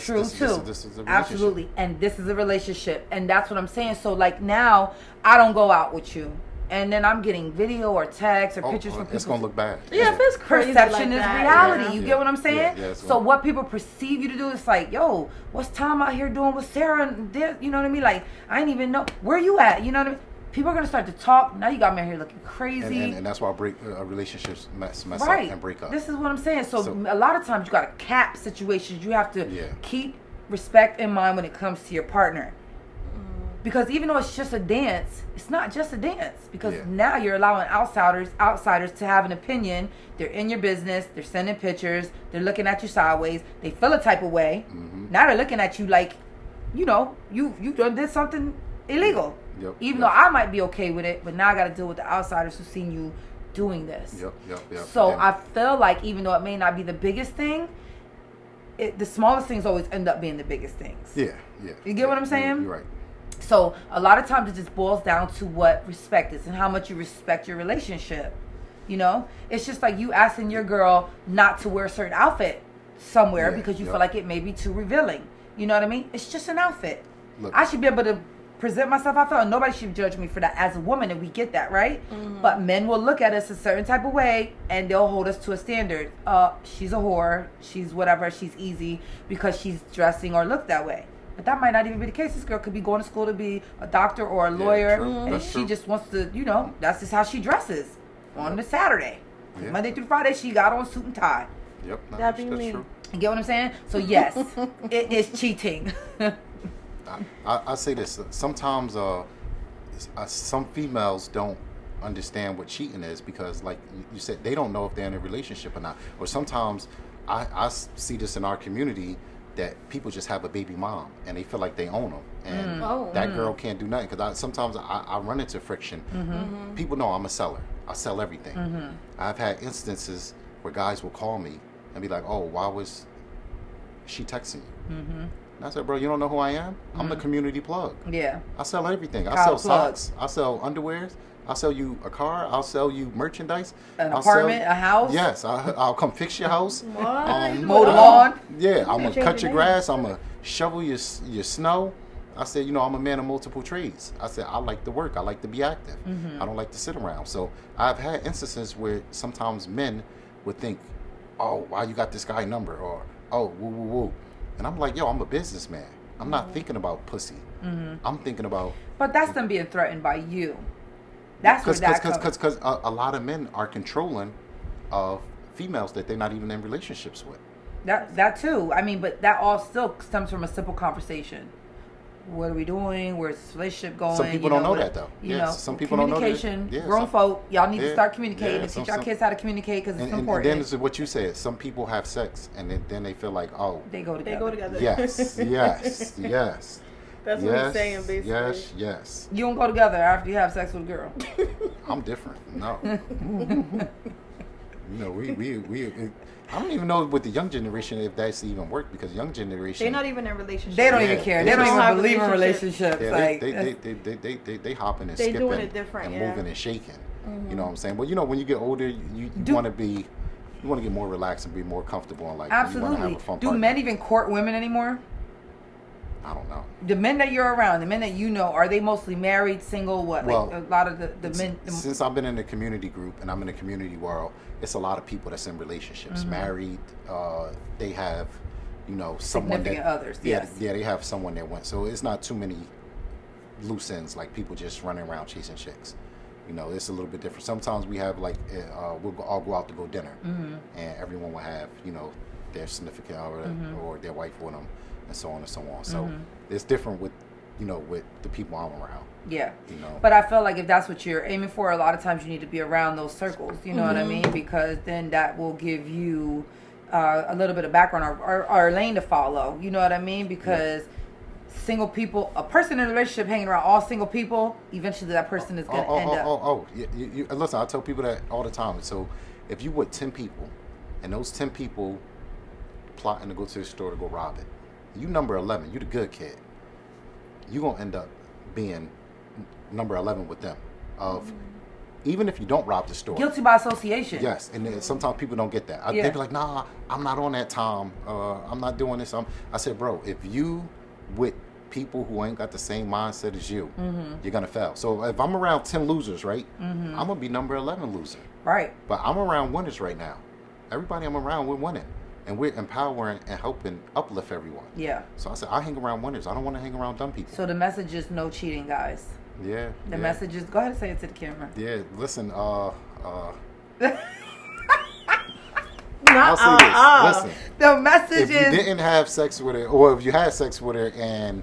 true This too. is a relationship. Absolutely. And this is a relationship. And that's what I'm saying. So like now I don't go out with you. And then I'm getting video or text or pictures from people. It's gonna look bad. Yeah, if it's crazy Perception like is that, reality. yeah. You Yeah. get what I'm saying? Yeah, it's so gonna- what people perceive you to do is like, yo, what's Tom out here doing with Sarah? And this, you know what I mean? Like, I didn't even know. Where you at? You know what I mean? People are going to start to talk. Now you got me out here looking crazy. And that's why relationships mess Right. up and break up. This is what I'm saying. So So- a lot of times you got to cap situations. You have to Yeah. keep respect in mind when it comes to your partner. Because even though it's just a dance, it's not just a dance. Because Yeah. now you're allowing outsiders to have an opinion. They're in your business. They're sending pictures. They're looking at you sideways. They feel a type of way. Mhm. Now they're looking at you like, you know, you done did something illegal. Yep, Even yep. though I might be okay with it, but now I got to deal with the outsiders who seen you doing this. Yep. So And- I feel like even though it may not be the biggest thing, the smallest things always end up being the biggest things. Yeah. You get what I'm saying? You're right. So a lot of times it just boils down to what respect is and how much you respect your relationship. You know, it's just like you asking your girl not to wear a certain outfit somewhere Yeah, because you yep. feel like it may be too revealing. You know what I mean? It's just an outfit. Look. I should be able to present myself. I feel and nobody should judge me for that as a woman, and we get that, right? But men will look at us a certain type of way, and they'll hold us to a standard. She's a whore. She's whatever. She's easy because she's dressing or look that way. But that might not even be the case. This girl could be going to school to be a doctor or a lawyer, true. and That's she true. just wants to, you know, that's just how she dresses on the Saturday. Yeah. Monday through Friday, she got on suit and tie. Yep. No, That be that's me. true. You get what I'm saying? So yes, it is cheating. I say this. Sometimes some females don't understand what cheating is because, like you said, they don't know if they're in a relationship or not. Or sometimes I see this in our community that people just have a baby mom and they feel like they own them. And that girl can't do nothing. Because sometimes I run into friction. People know I'm a seller. I sell everything. I've had instances where guys will call me and be like, oh, why was she texting you? And I said, bro, you don't know who I am? I'm the community plug. Yeah. I sell everything. I Kyle sell Plug. socks. I sell underwears. I'll sell you a car. I'll sell you merchandise. An I'll apartment, sell- a house. Yes, I'll come fix your house. What? Mow the lawn. Yeah, I'm gonna Change cut your your name. grass. I'm gonna shovel your snow. I said, you know, I'm a man of multiple trades. I said, I like to work. I like to be active. I don't like to sit around. So I've had instances where sometimes men would think, oh, why you got this guy number? Or, oh, woo, woo, woo. And I'm like, yo, I'm a businessman. I'm not thinking about pussy. I'm thinking about... But that's them being threatened by you. That's where that comes. Because a lot of men are controlling of females that they're not even in relationships with. That too. I mean, but that all still stems from a simple conversation. What are we doing? Where's this relationship going? Some people don't know that, though. You Yes, know, some people don't know that. communication. Yeah, Grown some- folk, y'all need to yeah, start communicating yeah, and some- teach our some- kids how to communicate because it's And important. then this is what you said. Some people have sex and then they feel like, oh, They go together. They go together. yes, yes, yes. That's what yes, he's saying, basically. Yes, yes. You don't go together after you have sex with a girl. I'm different. No. You know, we I don't even know with the young generation if that's even work because young generation They're not even in relationships. They don't Yeah, even care. they They don't just even have believe in relationships. relationships. yeah, Like they hopping and They skipping doing it different, and yeah. moving and shaking. You know what I'm saying? But you know, when you get older, you want to be you want to get more relaxed and be more comfortable and like you want to have absolutely. a fun Do partner. men even court women anymore? I don't know. The men that you're around, the men that you know, are they mostly married, single? What? Well, like a lot of the men. Since I've been in the community group and I'm in the community world, it's a lot of people that's in relationships, Mm-hmm. married. They have, you know, someone Significant that others, Yeah, yes. yeah, they have someone that went. So it's not too many loose ends like people just running around chasing chicks. You know, it's a little bit different. Sometimes we have like all go out to go dinner, Mm-hmm. and everyone will have their significant other Mm-hmm. or their wife with them, and so on and so on. So it's different with with the people I'm around. Yeah. You know. But I feel like if that's what you're aiming for, a lot of times you need to be around those circles. You know what I mean? Because then that will give you a little bit of background or lane to follow. You know what I mean? Because single people, a person in a relationship hanging around all single people, eventually that person is going to end up. Listen, I tell people that all the time. So if you with 10 people, and those 10 people plotting to go to the store to go rob it, you number 11, you the good kid, you going to end up being number 11 with them. Even if you don't rob the store. Guilty by association. Yes, and then sometimes people don't get that. Yeah. They be like, nah, I'm not on that time. I'm not doing this. I said, bro, if you with people who ain't got the same mindset as you, you're going to fail. So if I'm around 10 losers, right, I'm going to be number 11 loser. Right. But I'm around winners right now. Everybody I'm around, we're winning. And we're empowering and helping uplift everyone. Yeah. So I said, I hang around winners. I don't want to hang around dumb people. So the message is no cheating, guys. Yeah. The yeah. message is, go ahead and say it to the camera. Yeah, listen, Not, I'll say this. Listen. The message If you is, didn't have sex with her, or if you had sex with her and,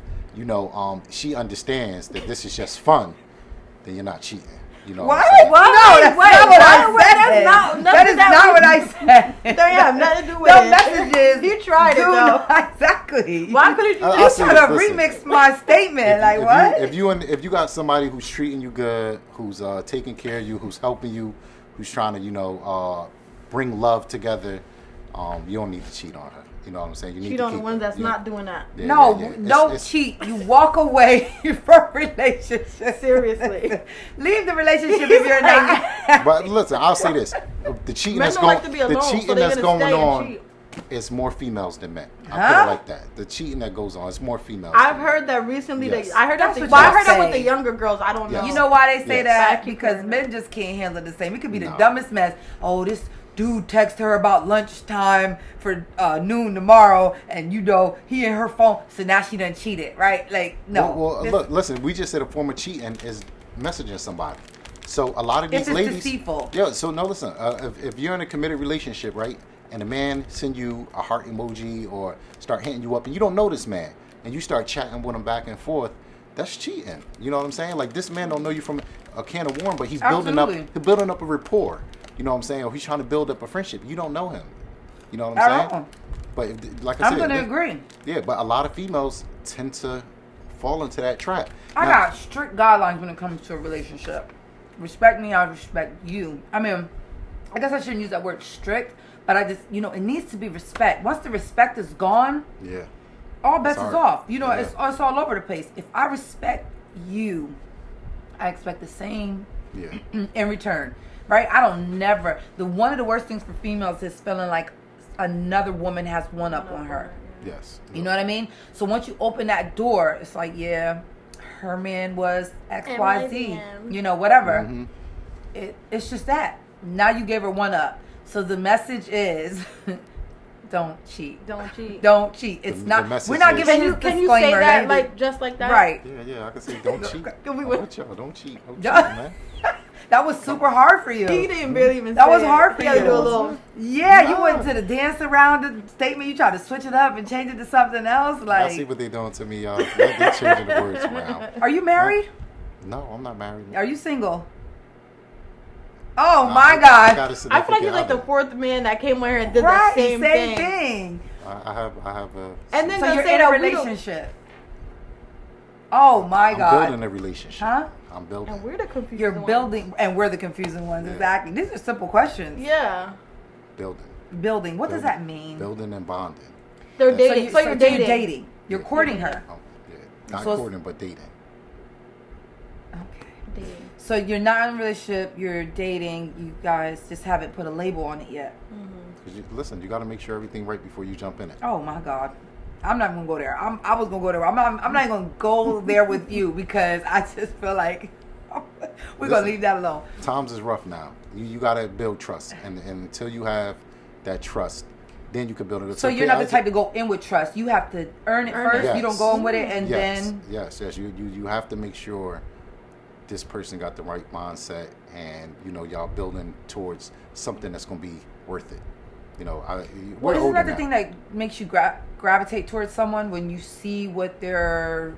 she understands that this is just fun, then you're not cheating. You know what? I'm saying? No, that's Wait, not what I wait, said. that's not- That is nothing not that what we- I said. They have nothing to do with The it. message is, You tried it, do though. not- exactly. Why couldn't you I'll You just say trying to this, listen. remix my statement? Like If what? if you got somebody who's treating you good, who's taking care of you, who's helping you, who's trying to bring love together, you don't need to cheat on her. You know what I'm saying? You need cheat to on the keep ones her. that's Yeah. not doing that? Yeah, No, yeah, yeah. don't It's- cheat. You walk away from relationship. Seriously. Leave the relationship if you're not. But listen, I'll say this: the cheating Men that's don't going, like to be the alone, so cheating they're that's gonna going stay and on, cheat. is more females than men. I Huh? put it like that. The cheating that goes on, it's more females. I've than heard that recently. Yes. I heard that. That's what I y'all heard that with say. the younger girls. I don't know. Yes. You know why they say Yes. that? I keep Because hearing men just can't handle the same. It could be the No. dumbest mess. Oh, this dude texted her about lunchtime for noon tomorrow, and he in her phone, so now she done cheated, right? Like, no. Well, This- look, listen. We just said a form of cheating is messaging somebody. So a lot of these If it's ladies, deceitful. Yeah. So no, listen. If you're in a committed relationship, right, and a man send you a heart emoji or start hitting you up, and you don't know this man, and you start chatting with him back and forth, that's cheating. You know what I'm saying? Like this man don't know you from a can of worm, but he's Absolutely. building up a rapport. You know what I'm saying? Or he's trying to build up a friendship. You don't know him. You know what At I'm saying? all. But like I I'm said, going to agree. Yeah, but a lot of females tend to fall into that trap. I Now- got strict guidelines when it comes to a relationship. Respect me, I respect you. I mean, I guess I shouldn't use that word strict, but I just, it needs to be respect. Once the respect is gone, Yeah. all bets It's is hard. off. You know, Yeah. it's all over the place. If I respect you, I expect the same Yeah. in return, right? I don't never. One of the worst things for females is feeling like another woman has one up on her. Yes. You know what I mean? So once you open that door, it's like, yeah, her man was X, And Y, my Z. man. You know, whatever. Mhm. It's just that. Now you gave her one up. So the message is, don't cheat. Don't cheat. Don't cheat. It's The not. message We're not is- giving Can you this can you disclaimer. say and that anything. like just like that? Right. Yeah, I can say don't cheat. Can we- I'm with y'all. Don't cheat. Don't cheat, Yeah. man. That was super hard for you. He didn't really even. That say was it. hard for You gotta you. do a little. Yeah, you No. went to the dance around the statement. You tried to switch it up and change it to something else. I see Like, what they're doing to me, y'all. They're changing the words around. are you married? No, I'm not married. Are you single? Oh Nah, my I God! got a I feel like significant he's like the other. fourth man that came over here and did Right, the same thing. thing. I have a. And then So they'll you're say in a that we don't- relationship. Oh my I'm God! building a relationship. Huh? I'm building. And we're the confused You're ones. building, and we're the confusing ones. Yeah. Exactly. These are simple questions. Yeah, Building. Building. What does Building. that mean? Building and bonding. they're So dating. So, you're dating. You're Yeah. courting her. Oh, yeah. Not So it's- courting, but dating. Okay. Dating. So you're not in a relationship. You're dating. You guys just haven't put a label on it yet. Cause listen, you got to make sure everything right before you jump in it. Oh my God. I'm not gonna go there. I was gonna go there. I'm not even gonna go there with you because I just feel like we're gonna Listen. leave that alone. Times is rough now. You got to build trust, and until you have that trust, then you can build it. So you're not the type to go in with trust. You have to earn it Earn first. it. You don't go in with it and yes, then yes. You have to make sure this person got the right mindset, and y'all building towards something that's going to be worth it. Well, isn't that the thing that makes you gravitate towards someone when you see what they're,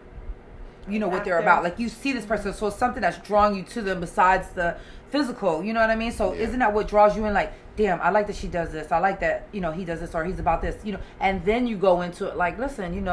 what they're After. about? Like you see this person, so it's something that's drawing you to them besides the physical. You know what I mean? So Yeah. isn't that what draws you in? Like, damn, I like that she does this. I like that he does this or he's about this. And then you go into it like, listen,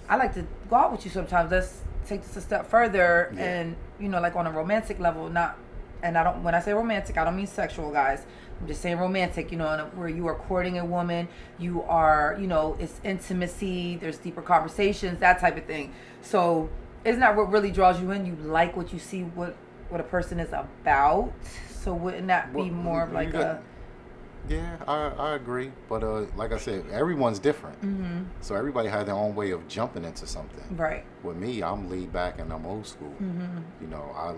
I like to go out with you sometimes. Let's take this a step further, Yeah. and like on a romantic level, not. And I don't. When I say romantic, I don't mean sexual, guys. I'm just saying romantic, where you are courting a woman, you are, it's intimacy, there's deeper conversations, that type of thing. So isn't that what really draws you in? You like what you see, what a person is about. So wouldn't that be Well, more of like yeah, I agree, but like I said, everyone's different. Mm-hmm. So everybody had their own way of jumping into something. right? With me, I'm laid back and I'm old school.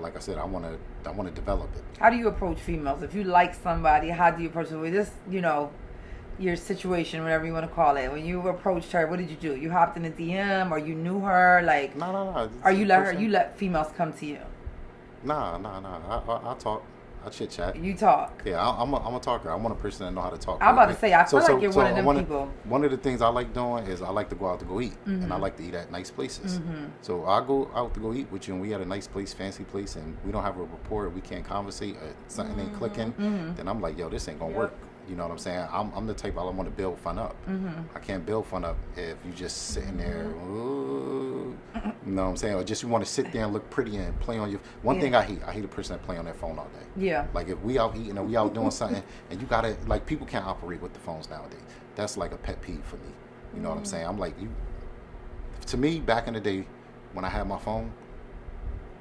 Like I said, I want to develop it. How do you approach females? If you like somebody, how do you approach them? With this, your situation, whatever you want to call it. When you approached her, what did you do? You hopped in a DM, or you knew her? Like, No. or you let females come to you? Nah. I talk. I chit chat. You talk. Yeah, I'm a talker. I want a person that know how to talk. I'm about to quick. say, I feel like you're one of them people. One of the things I like doing is I like to go out to go eat, and I like to eat at nice places. So I go out to go eat with you, and we at a nice place, fancy place, and we don't have a rapport, we can't conversate, something ain't clicking. Then I'm like, yo, this ain't gonna work. You know what I'm saying? I'm the type I want to build fun up. I can't build fun up if you just sitting there. Ooh, you know what I'm saying? Or just you want to sit there and look pretty and play on your. One thing I hate a person that play on their phone all day. Yeah. Like if we out eating or we out doing something, and you gotta like people can't operate with the phones nowadays. That's like a pet peeve for me. You know what I'm saying? I'm like you. To me, back in the day, when I had my phone,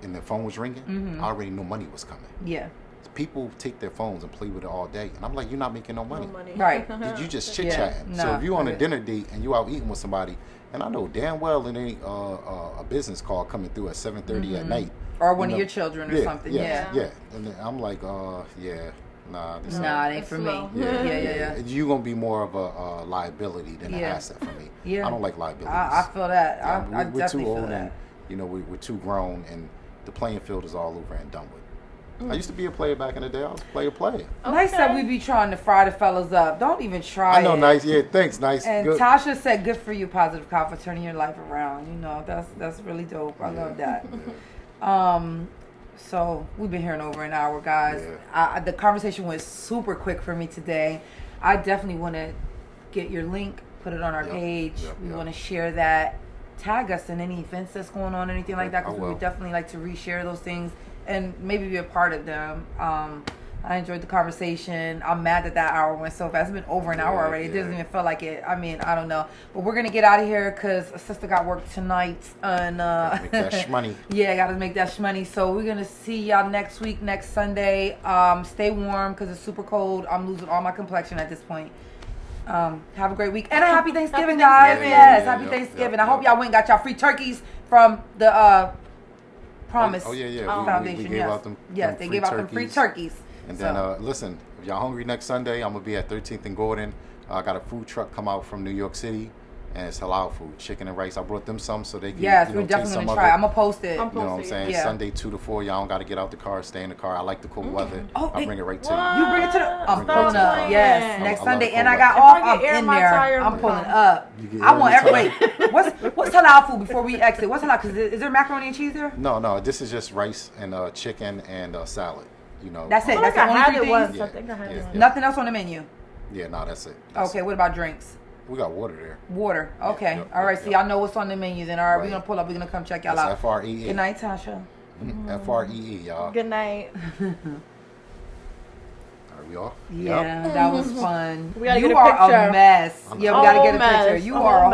and the phone was ringing, I already knew money was coming. Yeah. People take their phones and play with it all day, and I'm like, you're not making no money. Right. You just chit Yeah, chatting. So nah, if you on a yeah. dinner date and you out eating with somebody, and I know damn well it ain't a business call coming through at 7:30 at night, Or one of know, your children or something. Yeah. And then I'm like, yeah, nah, this Nah, it That's ain't for me. slow. Yeah. You're gonna be more of a liability than an Yeah. asset for me. Yeah. I don't like liabilities. I feel that. Yeah, I we're definitely too feel old, that. and we're too grown, and the playing field is all over and done with. I used to be a player back in the day. I was a player. Nice that we be trying to fry the fellas up. Don't even try I know, it. nice. Yeah, thanks, nice. And Good. Tasha said, "Good for you, Positive Cop, for turning your life around." That's really dope. I love that. So we've been here in over an hour, guys. Yeah. The conversation went super quick for me today. I definitely want to get your link, put it on our page. We want to share that. Tag us in any events that's going on, anything like that, because we would definitely like to reshare those things and maybe be a part of them. I enjoyed the conversation. I'm mad that hour went so fast. It's been over an hour Yeah, already. It doesn't yeah. even feel like it. I mean, I don't know. But we're going to get out of here because sister got work tonight. And, Make that shmoney. yeah, got to make that shmoney. So we're going to see y'all next week, next Sunday. Stay warm because it's super cold. I'm losing all my complexion at this point. Have a great week. And a happy Thanksgiving, guys. Thanksgiving. Yes, Yeah, happy yeah, Thanksgiving. yeah, I hope yeah. y'all went and got y'all free turkeys from the Promise Oh, yeah, yeah. Foundation. We gave yes, out them yes, they gave out them free turkeys. And So- then, listen, if y'all hungry next Sunday, I'm going to be at 13th and Gordon. I got a food truck come out from New York City, and it's halal food, chicken and rice. I brought them some so they can Yes, you know, we're taste definitely some gonna of try. it. I'm gonna post it. I'm You know what I'm saying? Yeah. Sunday 2 to 4, y'all don't got to get out the car, stay in the car. I like the cold weather. Oh, I'll bring it right to what? you. You bring it to the. I'm Bring it pulling to up. the- Yes, I next love Sunday, the and I cold got weather. off. If I I'm get air in my there. tire, I'm I'm pulling fine. up. You get I air want every every. Wait, what's halal food before we exit? What's halal? Cause is there macaroni and cheese there? No, this is just rice and chicken and salad. You know. That's it. I feel That's like the I only had three it once. things? I think I had it Yeah, once. yeah. Nothing else on the menu. Yeah, no, that's it. That's Okay, it. what about drinks? We got water there. Water. Okay. Yep, All right. yep, So yep. y'all know what's on the menu then. All right, we're Right. gonna pull up. We're gonna come check y'all That's out. FREE. Good night, Tasha. FREE, y'all. Good night. Are we off? Yeah, that was fun. We gotta you get a are picture. a mess. I'm Yeah, a we gotta whole get a picture. mess. You A are whole a